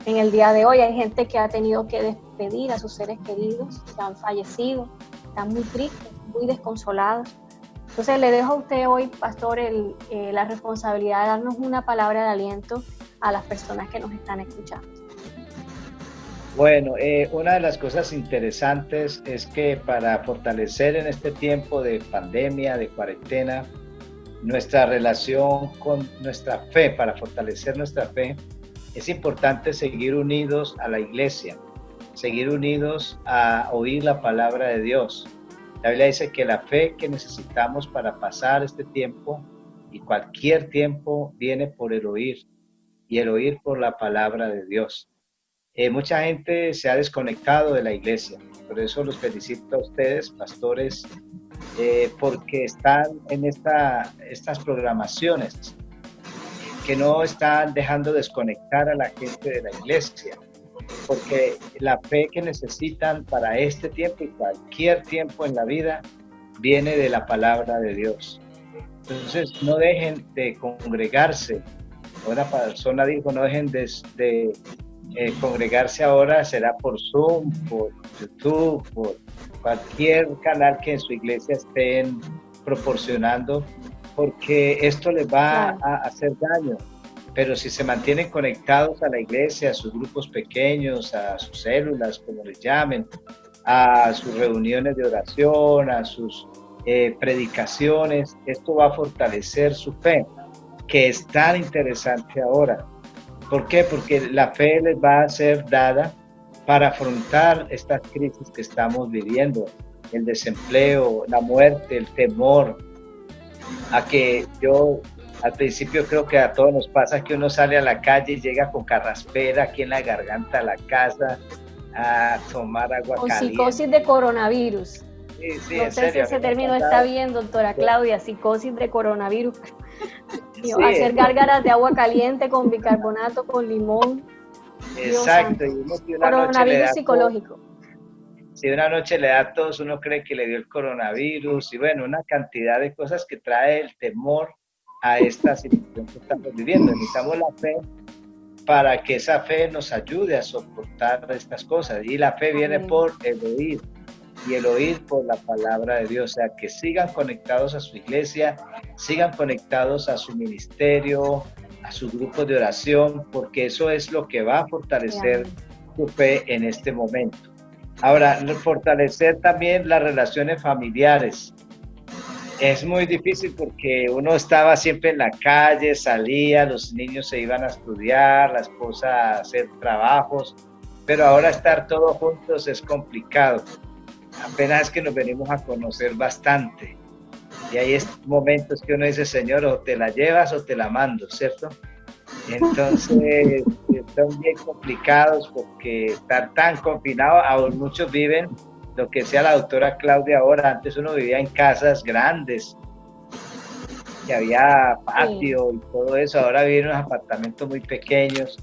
en el día de hoy. Hay gente que ha tenido que despedir a sus seres queridos, que han fallecido, están muy tristes, muy desconsolados. Entonces le dejo a usted hoy, Pastor, la responsabilidad de darnos una palabra de aliento a las personas que nos están escuchando. Bueno, una de las cosas interesantes es que para fortalecer en este tiempo de pandemia, de cuarentena, nuestra relación con nuestra fe, para fortalecer nuestra fe, es importante seguir unidos a la iglesia, seguir unidos a oír la palabra de Dios. La Biblia dice que la fe que necesitamos para pasar este tiempo y cualquier tiempo viene por el oír, y el oír por la palabra de Dios. Mucha gente se ha desconectado de la iglesia, por eso los felicito a ustedes, pastores, porque están en estas programaciones que no están dejando desconectar a la gente de la iglesia, porque la fe que necesitan para este tiempo y cualquier tiempo en la vida viene de la palabra de Dios. Entonces no dejen de congregarse. Una persona dijo, no dejen de congregarse ahora, será por Zoom, por YouTube, por cualquier canal que en su iglesia estén proporcionando, porque esto les va a hacer daño. Pero si se mantienen conectados a la iglesia, a sus grupos pequeños, a sus células, como les llamen, a sus reuniones de oración, a sus predicaciones, esto va a fortalecer su fe, que es tan interesante ahora. ¿Por qué? Porque la fe les va a ser dada para afrontar estas crisis que estamos viviendo, el desempleo, la muerte, el temor, a que yo al principio creo que a todos nos pasa que uno sale a la calle y llega con carraspera aquí en la garganta a la casa a tomar agua caliente. Psicosis de coronavirus. Sí, no sé si ese término está bien, doctora Claudia, psicosis de coronavirus. Sí, hacer gárgaras de agua caliente con bicarbonato, con limón. Exacto. Y coronavirus psicológico. Si una noche le da a todos, uno cree que le dio el coronavirus y bueno, una cantidad de cosas que trae el temor a esta situación que estamos viviendo. Necesitamos la fe para que esa fe nos ayude a soportar estas cosas. Y la fe viene por el oír, y el oír por la palabra de Dios. O sea, que sigan conectados a su iglesia, sigan conectados a su ministerio, a sus grupos de oración, porque eso es lo que va a fortalecer su fe en este momento. Ahora, fortalecer también las relaciones familiares. Es muy difícil porque uno estaba siempre en la calle, salía, los niños se iban a estudiar, la esposa a hacer trabajos, pero ahora estar todos juntos es complicado. Apenas es que nos venimos a conocer bastante. Y hay momentos que uno dice, Señor, o te la llevas o te la mando, ¿cierto? Entonces, son bien complicados porque estar tan confinado, aún muchos viven lo que decía la doctora Claudia ahora. Antes uno vivía en casas grandes, que había patio y todo eso, ahora viven en unos apartamentos muy pequeños.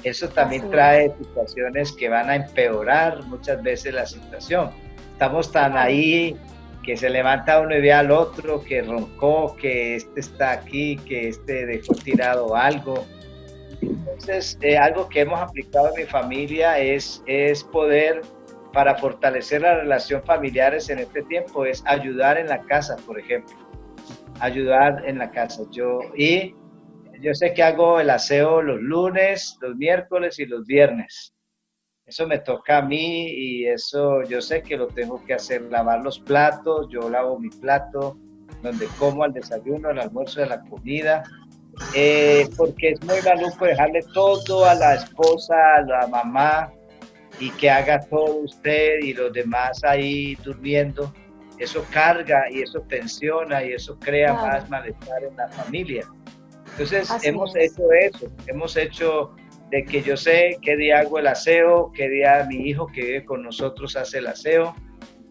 eso también Así trae situaciones que van a empeorar muchas veces la situación. Estamos tan ahí que se levanta uno y ve al otro que roncó, que este está aquí, que este dejó tirado algo. Entonces, algo que hemos aplicado en mi familia es poder, para fortalecer las relaciones familiares en este tiempo, es ayudar en la casa, por ejemplo. Ayudar en la casa. Yo sé que hago el aseo los lunes, los miércoles y los viernes. Eso me toca a mí y eso yo sé que lo tengo que hacer, lavar los platos, yo lavo mi plato, donde como al desayuno, al almuerzo, a la comida, porque es muy maluco dejarle todo a la esposa, a la mamá y que haga todo usted y los demás ahí durmiendo. Eso carga y eso tensiona y eso crea más malestar en la familia. Entonces hemos hecho eso, hemos hecho de que yo sé qué día hago el aseo, qué día mi hijo que vive con nosotros hace el aseo.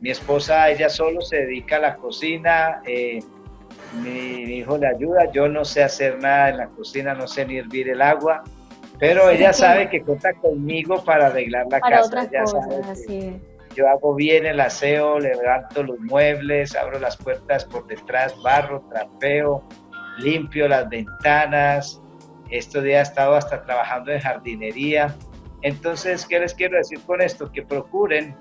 Mi esposa, ella solo se dedica a la cocina, mi hijo le ayuda, yo no sé hacer nada en la cocina, no sé ni hervir el agua, pero ella sabe que cuenta conmigo para arreglar la para casa. otras Ella cosas, sabe así es. yo hago bien el aseo, levanto los muebles, abro las puertas por detrás, barro, trapeo, limpio las ventanas. Estos días he estado hasta trabajando en jardinería. Entonces, ¿qué les quiero decir con esto? Que procuren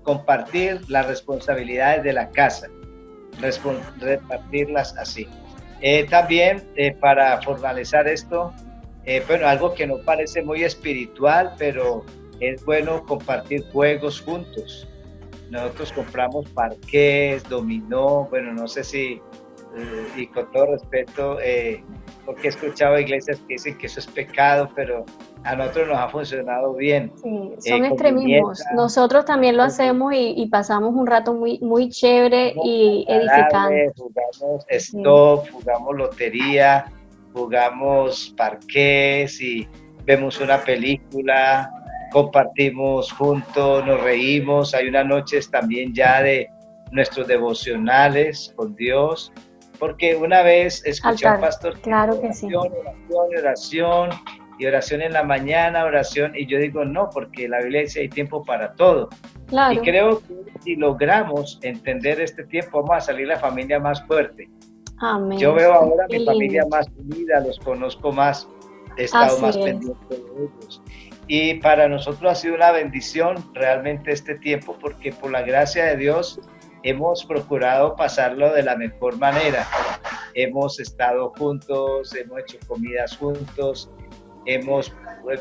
compartir las responsabilidades de la casa, repartirlas así. También para formalizar esto, bueno, algo que no parece muy espiritual, pero es bueno compartir juegos juntos. Nosotros compramos parqués, dominó, bueno, no sé si, y con todo respeto, porque he escuchado iglesias que dicen que eso es pecado, pero a nosotros nos ha funcionado bien. Sí, son extremismos. Nosotros también lo hacemos y pasamos un rato muy, muy chévere y edificante. Jugamos stop, jugamos lotería, jugamos parqués y vemos una película, compartimos juntos, nos reímos. Hay unas noches también ya de nuestros devocionales con Dios, porque una vez escuché a un pastor, claro que sí, oración y oración en la mañana, oración, y yo digo no, porque la Biblia dice hay tiempo para todo. Claro. Y creo que si logramos entender este tiempo, vamos a salir la familia más fuerte. Amén. Yo veo ahora mi familia más unida, los conozco más, he estado más pendiente de ellos. Y para nosotros ha sido una bendición realmente este tiempo, porque por la gracia de Dios hemos procurado pasarlo de la mejor manera. Hemos estado juntos, hemos hecho comidas juntos, hemos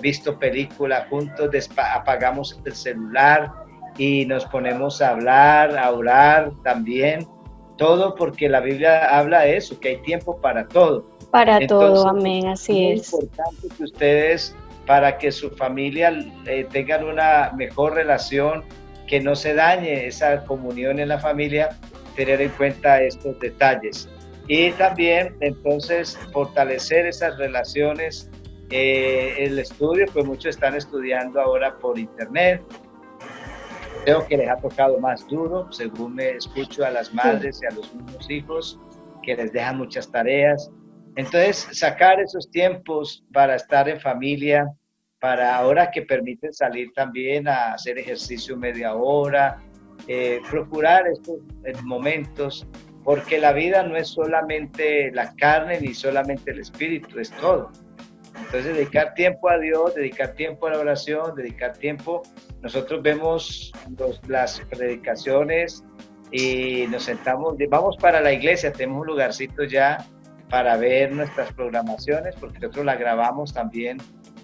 visto películas juntos, apagamos el celular y nos ponemos a hablar, a orar también. Todo porque la Biblia habla de eso, que hay tiempo para todo. Para todo, amén, así es. Es importante que ustedes, para que su familia tengan una mejor relación, que no se dañe esa comunión en la familia, tener en cuenta estos detalles. Y también, entonces, fortalecer esas relaciones. El estudio, pues muchos están estudiando ahora por internet. Creo que les ha tocado más duro, según me escucho a las madres y a los mismos hijos, que les dejan muchas tareas. Entonces, sacar esos tiempos para estar en familia, para ahora que permiten salir también a hacer ejercicio media hora, procurar estos momentos, porque la vida no es solamente la carne ni solamente el espíritu, es todo. Entonces, dedicar tiempo a Dios, dedicar tiempo a la oración, dedicar tiempo. Nosotros vemos las predicaciones y nos sentamos, vamos para la iglesia, tenemos un lugarcito ya para ver nuestras programaciones, porque nosotros la grabamos también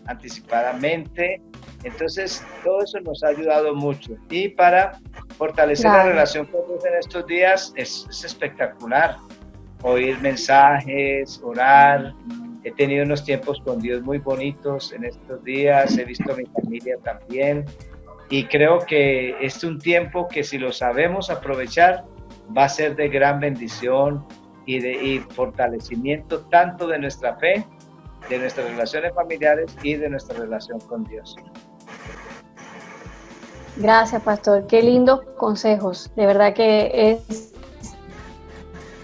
anticipadamente. Entonces, todo eso nos ha ayudado mucho. Y para fortalecer la relación con Dios en estos días es espectacular. Oír mensajes, orar. He tenido unos tiempos con Dios muy bonitos en estos días, he visto a mi familia también y creo que es un tiempo que si lo sabemos aprovechar va a ser de gran bendición y fortalecimiento tanto de nuestra fe, de nuestras relaciones familiares y de nuestra relación con Dios. Gracias, pastor. Qué lindos consejos. De verdad que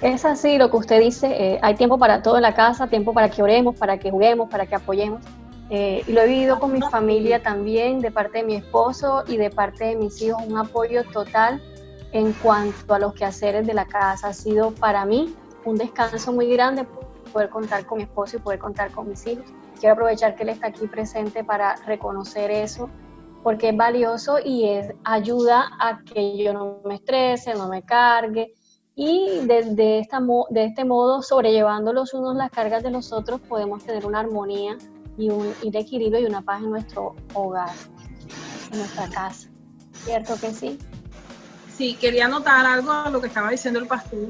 Es así lo que usted dice, hay tiempo para todo en la casa, tiempo para que oremos, para que juguemos, para que apoyemos. Y lo he vivido con mi familia también, de parte de mi esposo y de parte de mis hijos, un apoyo total en cuanto a los quehaceres de la casa. Ha sido para mí un descanso muy grande poder contar con mi esposo y poder contar con mis hijos. Quiero aprovechar que él está aquí presente para reconocer eso, porque es valioso y ayuda a que yo no me estrese, no me cargue, y de este modo, sobrellevando los unos las cargas de los otros, podemos tener una armonía y un equilibrio y una paz en nuestro hogar, en nuestra casa. ¿Cierto que sí? Sí, quería anotar algo a lo que estaba diciendo el pastor.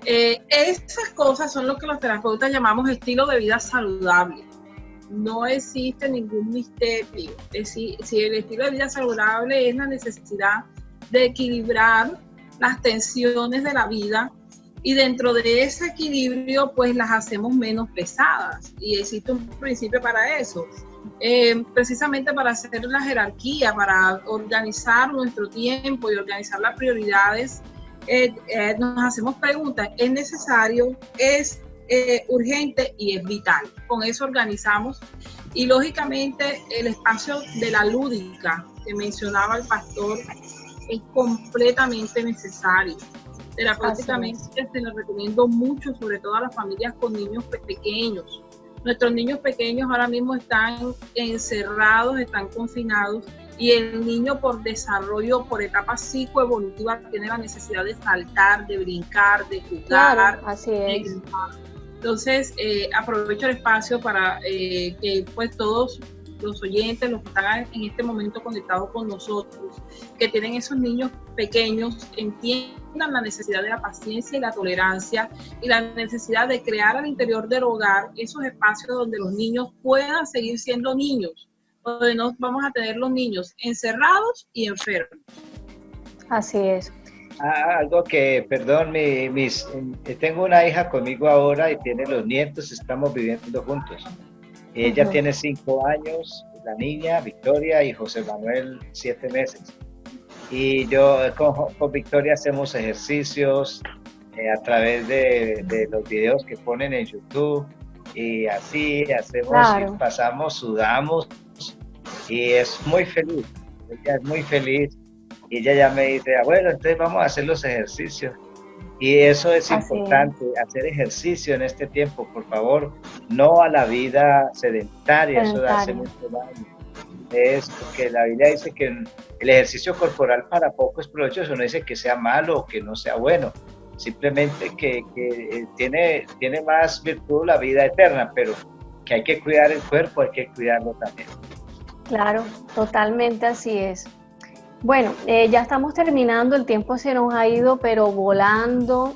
Esas cosas son lo que los terapeutas llamamos estilo de vida saludable. No existe ningún misterio. Es decir, si el estilo de vida saludable es la necesidad de equilibrar las tensiones de la vida, y dentro de ese equilibrio pues las hacemos menos pesadas, y existe un principio para eso, precisamente para hacer la jerarquía, para organizar nuestro tiempo y organizar las prioridades. Nos hacemos preguntas: ¿es necesario? ¿Es urgente? Y es vital. Con eso organizamos, y lógicamente el espacio de la lúdica que mencionaba el pastor es completamente necesario. Terapéuticamente se lo recomiendo mucho, sobre todo a las familias con niños pequeños. Nuestros niños pequeños ahora mismo están encerrados, están confinados, y el niño por desarrollo, por etapa psicoevolutiva, tiene la necesidad de saltar, de brincar, de jugar. Claro, así es. Entonces, aprovecho el espacio para que pues todos los oyentes, los que están en este momento conectados con nosotros, que tienen esos niños pequeños, entiendan la necesidad de la paciencia y la tolerancia, y la necesidad de crear al interior del hogar esos espacios donde los niños puedan seguir siendo niños, donde no vamos a tener los niños encerrados y enfermos. Así es. Algo que, perdón, tengo una hija conmigo ahora y tiene los nietos, estamos viviendo juntos. Ella tiene 5 años, la niña Victoria, y José Manuel 7 meses. Y yo con Victoria hacemos ejercicios a través de los videos que ponen en YouTube, y así hacemos, claro. Y pasamos, sudamos, y es muy feliz. Ella es muy feliz, y ella ya me dice: abuelo, entonces vamos a hacer los ejercicios. Y eso es importante, hacer ejercicio en este tiempo, por favor, no a la vida sedentaria, eso hace mucho daño. Es porque la Biblia dice que el ejercicio corporal para poco es provechoso, no dice que sea malo o que no sea bueno, simplemente que tiene más virtud la vida eterna, pero que hay que cuidar el cuerpo, hay que cuidarlo también. Claro, totalmente así es. Bueno, ya estamos terminando, el tiempo se nos ha ido pero volando,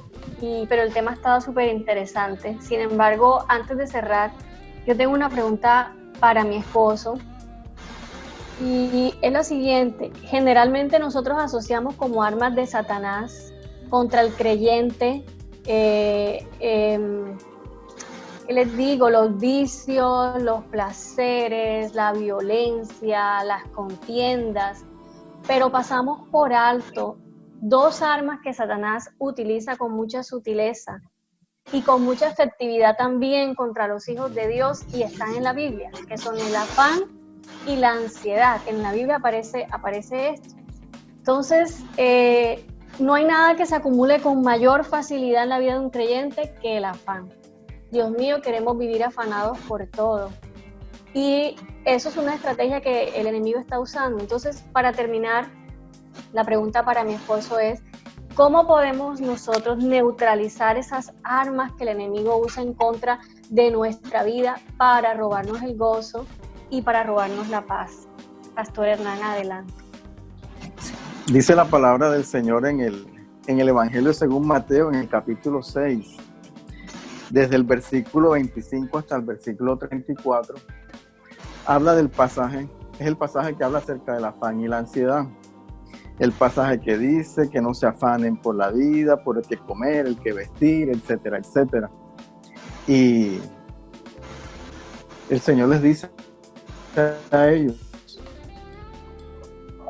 pero el tema estaba súper interesante. Sin embargo, antes de cerrar, yo tengo una pregunta para mi esposo, y es la siguiente: generalmente nosotros asociamos como armas de Satanás contra el creyente, les digo, los vicios, los placeres, la violencia, las contiendas, pero pasamos por alto 2 armas que Satanás utiliza con mucha sutileza y con mucha efectividad también contra los hijos de Dios, y están en la Biblia, que son el afán y la ansiedad. En la Biblia aparece esto. Entonces, no hay nada que se acumule con mayor facilidad en la vida de un creyente que el afán. Dios mío, queremos vivir afanados por todo. Y eso es una estrategia que el enemigo está usando. Entonces, para terminar, la pregunta para mi esposo es: ¿cómo podemos nosotros neutralizar esas armas que el enemigo usa en contra de nuestra vida para robarnos el gozo y para robarnos la paz? Pastor Hernán, adelante. Dice la palabra del Señor en el Evangelio según Mateo, en el capítulo 6, desde el versículo 25 hasta el versículo 34, habla del pasaje, es el pasaje que habla acerca del afán y la ansiedad. El pasaje que dice que no se afanen por la vida, por el que comer, el que vestir, etcétera, etcétera. Y el Señor les dice a ellos: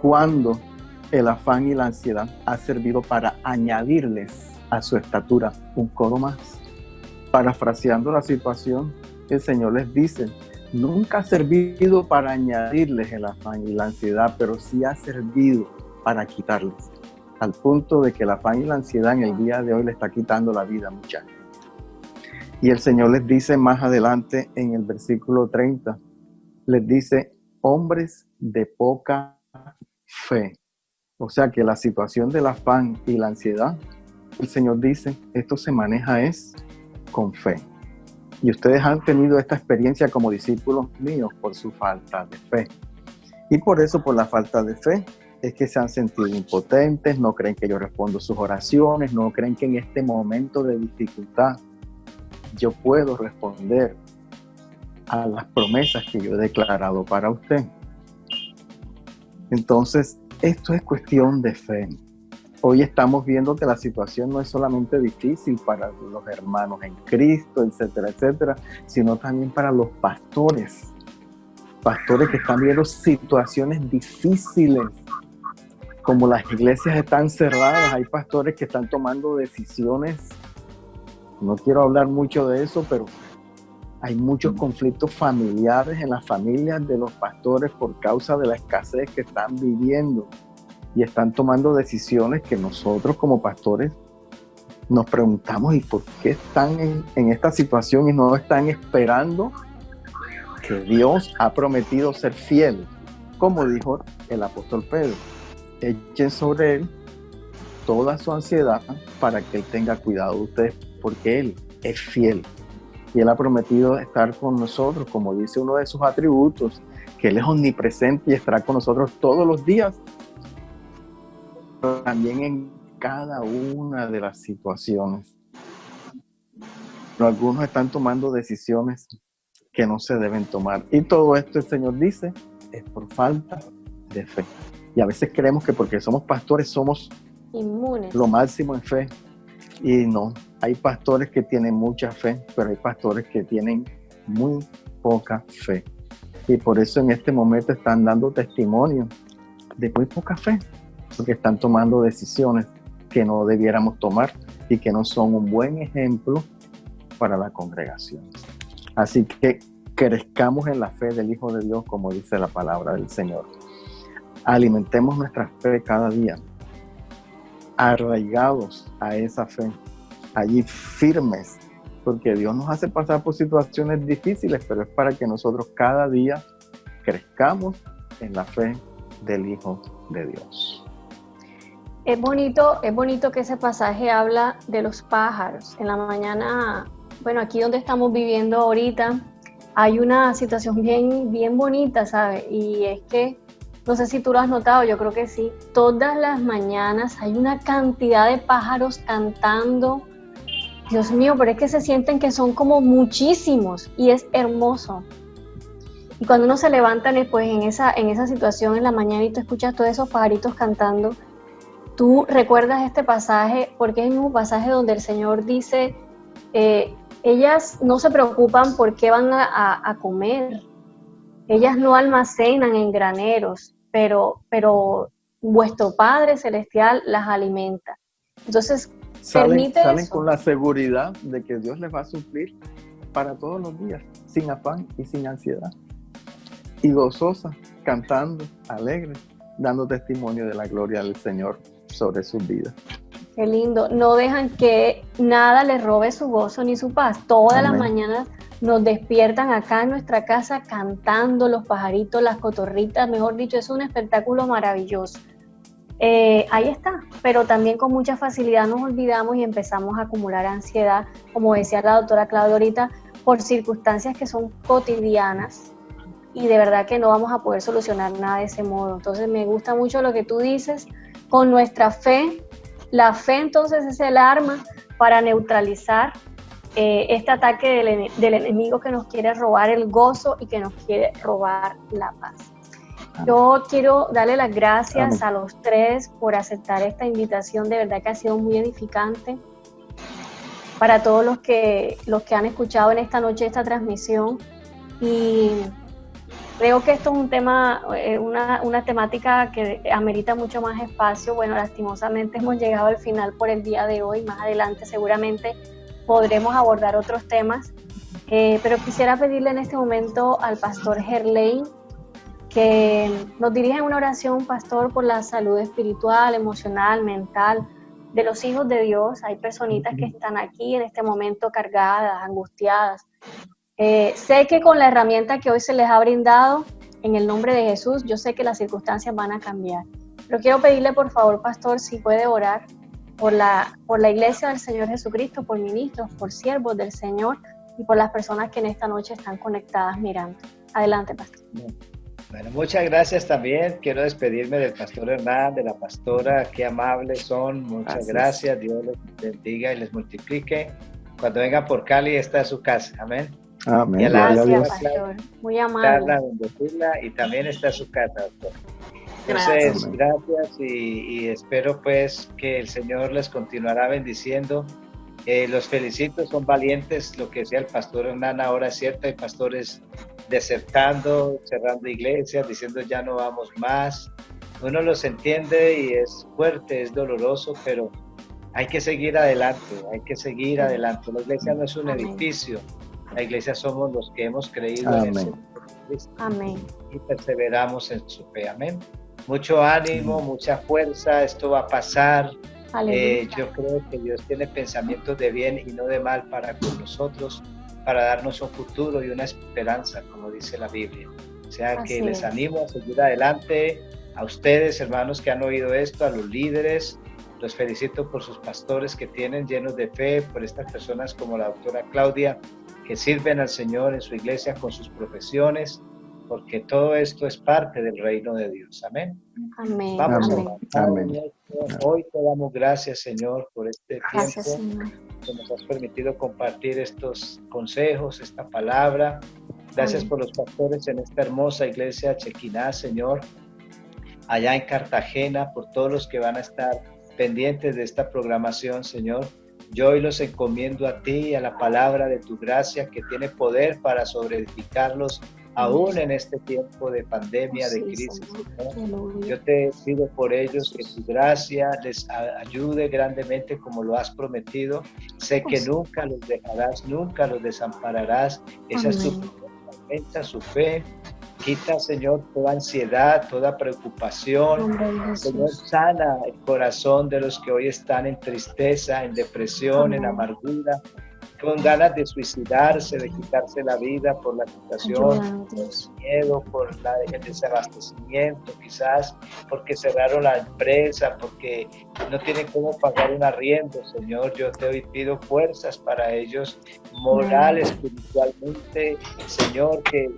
cuando el afán y la ansiedad ha servido para añadirles a su estatura un codo más. Parafraseando la situación, el Señor les dice, nunca ha servido para añadirles el afán y la ansiedad, pero sí ha servido para quitarles. Al punto de que el afán y la ansiedad en el día de hoy le está quitando la vida a mucha gente. Y el Señor les dice más adelante en el versículo 30, les dice, hombres de poca fe. O sea que la situación del afán y la ansiedad, el Señor dice, esto se maneja es con fe. Y ustedes han tenido esta experiencia como discípulos míos por su falta de fe. Y por eso, por la falta de fe, es que se han sentido impotentes, no creen que yo respondo sus oraciones, no creen que en este momento de dificultad yo puedo responder a las promesas que yo he declarado para usted. Entonces, esto es cuestión de fe. Hoy estamos viendo que la situación no es solamente difícil para los hermanos en Cristo, etcétera, etcétera, sino también para los pastores. Pastores que están viendo situaciones difíciles. Como las iglesias están cerradas, hay pastores que están tomando decisiones. No quiero hablar mucho de eso, pero hay muchos conflictos familiares en las familias de los pastores por causa de la escasez que están viviendo. Y están tomando decisiones que nosotros como pastores nos preguntamos, ¿y por qué están en esta situación y no están esperando que Dios ha prometido ser fiel? Como dijo el apóstol Pedro, echen sobre Él toda su ansiedad para que Él tenga cuidado de ustedes, porque Él es fiel. Y Él ha prometido estar con nosotros, como dice uno de sus atributos, que Él es omnipresente y estará con nosotros todos los días, pero también en cada una de las situaciones. Pero algunos están tomando decisiones que no se deben tomar. Y todo esto, el Señor dice, es por falta de fe. Y a veces creemos que porque somos pastores somos inmunes, lo máximo en fe. Y no, hay pastores que tienen mucha fe, pero hay pastores que tienen muy poca fe. Y por eso en este momento están dando testimonio de muy poca fe, porque están tomando decisiones que no debiéramos tomar y que no son un buen ejemplo para la congregación. Así que crezcamos en la fe del Hijo de Dios, como dice la palabra del Señor. Alimentemos nuestra fe cada día, arraigados a esa fe, allí firmes, porque Dios nos hace pasar por situaciones difíciles, pero es para que nosotros cada día crezcamos en la fe del Hijo de Dios. Es bonito que ese pasaje habla de los pájaros. En la mañana, bueno, aquí donde estamos viviendo ahorita, hay una situación bien bonita, ¿sabes? Y es que, no sé si tú lo has notado, yo creo que sí, todas las mañanas hay una cantidad de pájaros cantando. Dios mío, pero es que se sienten que son como muchísimos y es hermoso. Y cuando uno se levanta pues, en esa situación en la mañana y tú escuchas todos esos pajaritos cantando, tú recuerdas este pasaje porque es el mismo pasaje donde el Señor dice, ellas no se preocupan por qué van a comer, ellas no almacenan en graneros, pero vuestro Padre Celestial las alimenta. Entonces, salen eso. Con la seguridad de que Dios les va a suplir para todos los días, sin afán y sin ansiedad. Y gozosas, cantando, alegres, dando testimonio de la gloria del Señor sobre sus vidas. Qué lindo. No dejan que nada les robe su gozo ni su paz. Todas las mañanas nos despiertan acá en nuestra casa cantando, los pajaritos, las cotorritas, mejor dicho, es un espectáculo maravilloso. Ahí está, pero también con mucha facilidad nos olvidamos y empezamos a acumular ansiedad, como decía la doctora Claudia ahorita, por circunstancias que son cotidianas y de verdad que no vamos a poder solucionar nada de ese modo. Entonces me gusta mucho lo que tú dices, con nuestra fe, la fe entonces es el arma para neutralizar este ataque del enemigo que nos quiere robar el gozo y que nos quiere robar la paz. Yo quiero darle las gracias a los tres por aceptar esta invitación, de verdad que ha sido muy edificante para todos los que han escuchado en esta noche esta transmisión y Creo que esto es un tema, una temática que amerita mucho más espacio. Bueno, lastimosamente hemos llegado al final por el día de hoy. Más adelante seguramente podremos abordar otros temas. Pero quisiera pedirle en este momento al pastor Gerlain que nos dirija una oración, pastor, por la salud espiritual, emocional, mental de los hijos de Dios. Hay personitas que están aquí en este momento cargadas, angustiadas. Sé que con la herramienta que hoy se les ha brindado, en el nombre de Jesús, yo sé que las circunstancias van a cambiar. Pero quiero pedirle, por favor, pastor, si puede orar por la iglesia del Señor Jesucristo, por ministros, por siervos del Señor y por las personas que en esta noche están conectadas mirando. Adelante, pastor. Bueno, muchas gracias también. Quiero despedirme del pastor Hernán, de la pastora. Qué amables son. Muchas gracias. Dios les bendiga y les multiplique. Cuando vengan por Cali, esta es su casa. Amén. Amén. Y a la Gracias, pastor. Muy amable. Bendecirla, y también está su casa, doctor. Entonces, gracias y espero pues que el Señor les continuará bendiciendo. Los felicito, son valientes. Lo que decía el pastor Hernán ahora es cierto. Hay pastores desertando, cerrando iglesias, diciendo ya no vamos más. Uno los entiende y es fuerte, es doloroso, pero hay que seguir adelante, hay que seguir adelante. La iglesia no es un edificio, la iglesia somos los que hemos creído en el Señor Cristo. Amén. Y perseveramos en su fe. Amén. Mucho ánimo, mucha fuerza, esto va a pasar. Yo creo que Dios tiene pensamientos de bien y no de mal para con nosotros, para darnos un futuro y una esperanza, como dice la Biblia. O sea que les animo a seguir adelante. A ustedes, hermanos, que han oído esto, a los líderes, los felicito por sus pastores que tienen llenos de fe, por estas personas como la doctora Claudia, que sirven al Señor en su iglesia con sus profesiones, porque todo esto es parte del reino de Dios. Amén. Amén. Vamos amén. a amén. Hoy te damos gracias, Señor, por este Gracias, tiempo Señor. que nos has permitido compartir estos consejos, esta palabra. Gracias por los pastores en esta hermosa iglesia Chequiná, Señor, allá en Cartagena, por todos los que van a estar pendientes de esta programación, Señor. Yo hoy los encomiendo a ti y a la palabra de tu gracia que tiene poder para sobreedificarlos aún en este tiempo de pandemia, de crisis, Señor. Yo te pido por ellos que tu gracia les ayude grandemente como lo has prometido. Sé que nunca los dejarás, nunca los desampararás. Esa es tu promesa, aumenta su fe. Quita, Señor, toda ansiedad, toda preocupación. Señor, sana el corazón de los que hoy están en tristeza, en depresión, en amargura, con ganas de suicidarse, de quitarse la vida por la situación, por el miedo, por el desabastecimiento, quizás porque cerraron la empresa, porque no tienen cómo pagar un arriendo. Señor, yo te hoy pido fuerzas para ellos, moral, espiritualmente, Señor, que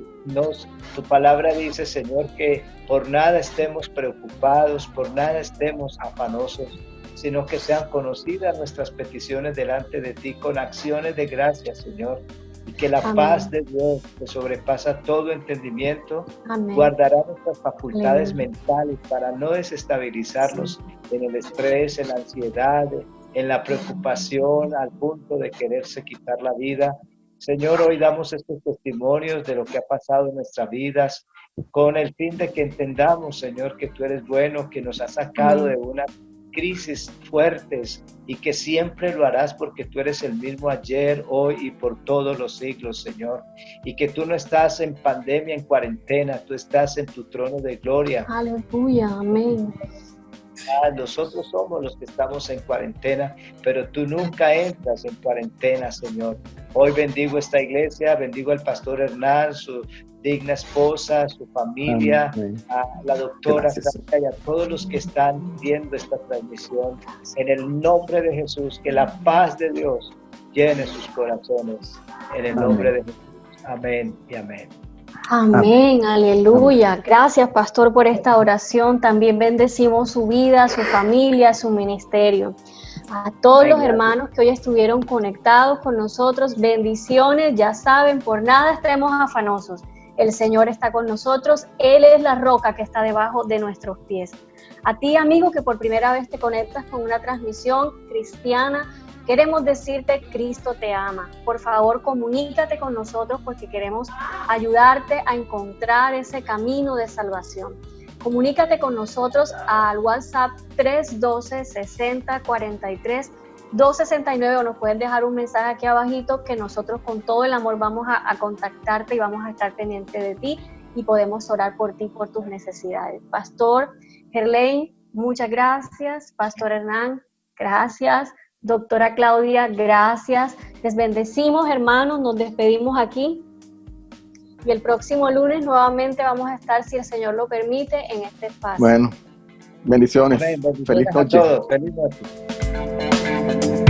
tu palabra dice, Señor, que por nada estemos preocupados, por nada estemos afanosos, sino que sean conocidas nuestras peticiones delante de ti con acciones de gracia, Señor, y que la paz de Dios, que sobrepasa todo entendimiento, guardará nuestras facultades mentales para no desestabilizarlos en el estrés, en la ansiedad, en la preocupación, al punto de quererse quitar la vida. Señor, hoy damos estos testimonios de lo que ha pasado en nuestras vidas, con el fin de que entendamos, Señor, que tú eres bueno, que nos has sacado de una crisis fuertes y que siempre lo harás porque tú eres el mismo ayer, hoy y por todos los siglos, Señor, y que tú no estás en pandemia, en cuarentena, tú estás en tu trono de gloria. Aleluya, amén. Nosotros somos los que estamos en cuarentena, pero tú nunca entras en cuarentena, Señor. Hoy bendigo esta iglesia, bendigo al pastor Hernán, su digna esposa, su familia, a la doctora Santa y a todos los que están viendo esta transmisión. En el nombre de Jesús, que la paz de Dios llene sus corazones. En el nombre de Jesús. Amén y amén. Amén, aleluya. Gracias, pastor, por esta oración. También bendecimos su vida, su familia, su ministerio. A todos los hermanos que hoy estuvieron conectados con nosotros, bendiciones. Ya saben, por nada estemos afanosos. El Señor está con nosotros. Él es la roca que está debajo de nuestros pies. A ti, amigo, que por primera vez te conectas con una transmisión cristiana, Queremos decirte, Cristo te ama. Por favor, comunícate con nosotros porque queremos ayudarte a encontrar ese camino de salvación. Comunícate con nosotros al WhatsApp 312-6043-269 o nos puedes dejar un mensaje aquí abajito que nosotros con todo el amor vamos a contactarte y vamos a estar pendiente de ti y podemos orar por ti, por tus necesidades. Pastor Gerlain, muchas gracias. Pastor Hernán, gracias. Doctora Claudia, gracias. Les bendecimos, hermanos, nos despedimos aquí. Y el próximo lunes nuevamente vamos a estar, si el Señor lo permite, en este espacio. Bueno, bendiciones. Amén. Feliz noche. A todos. Feliz noche.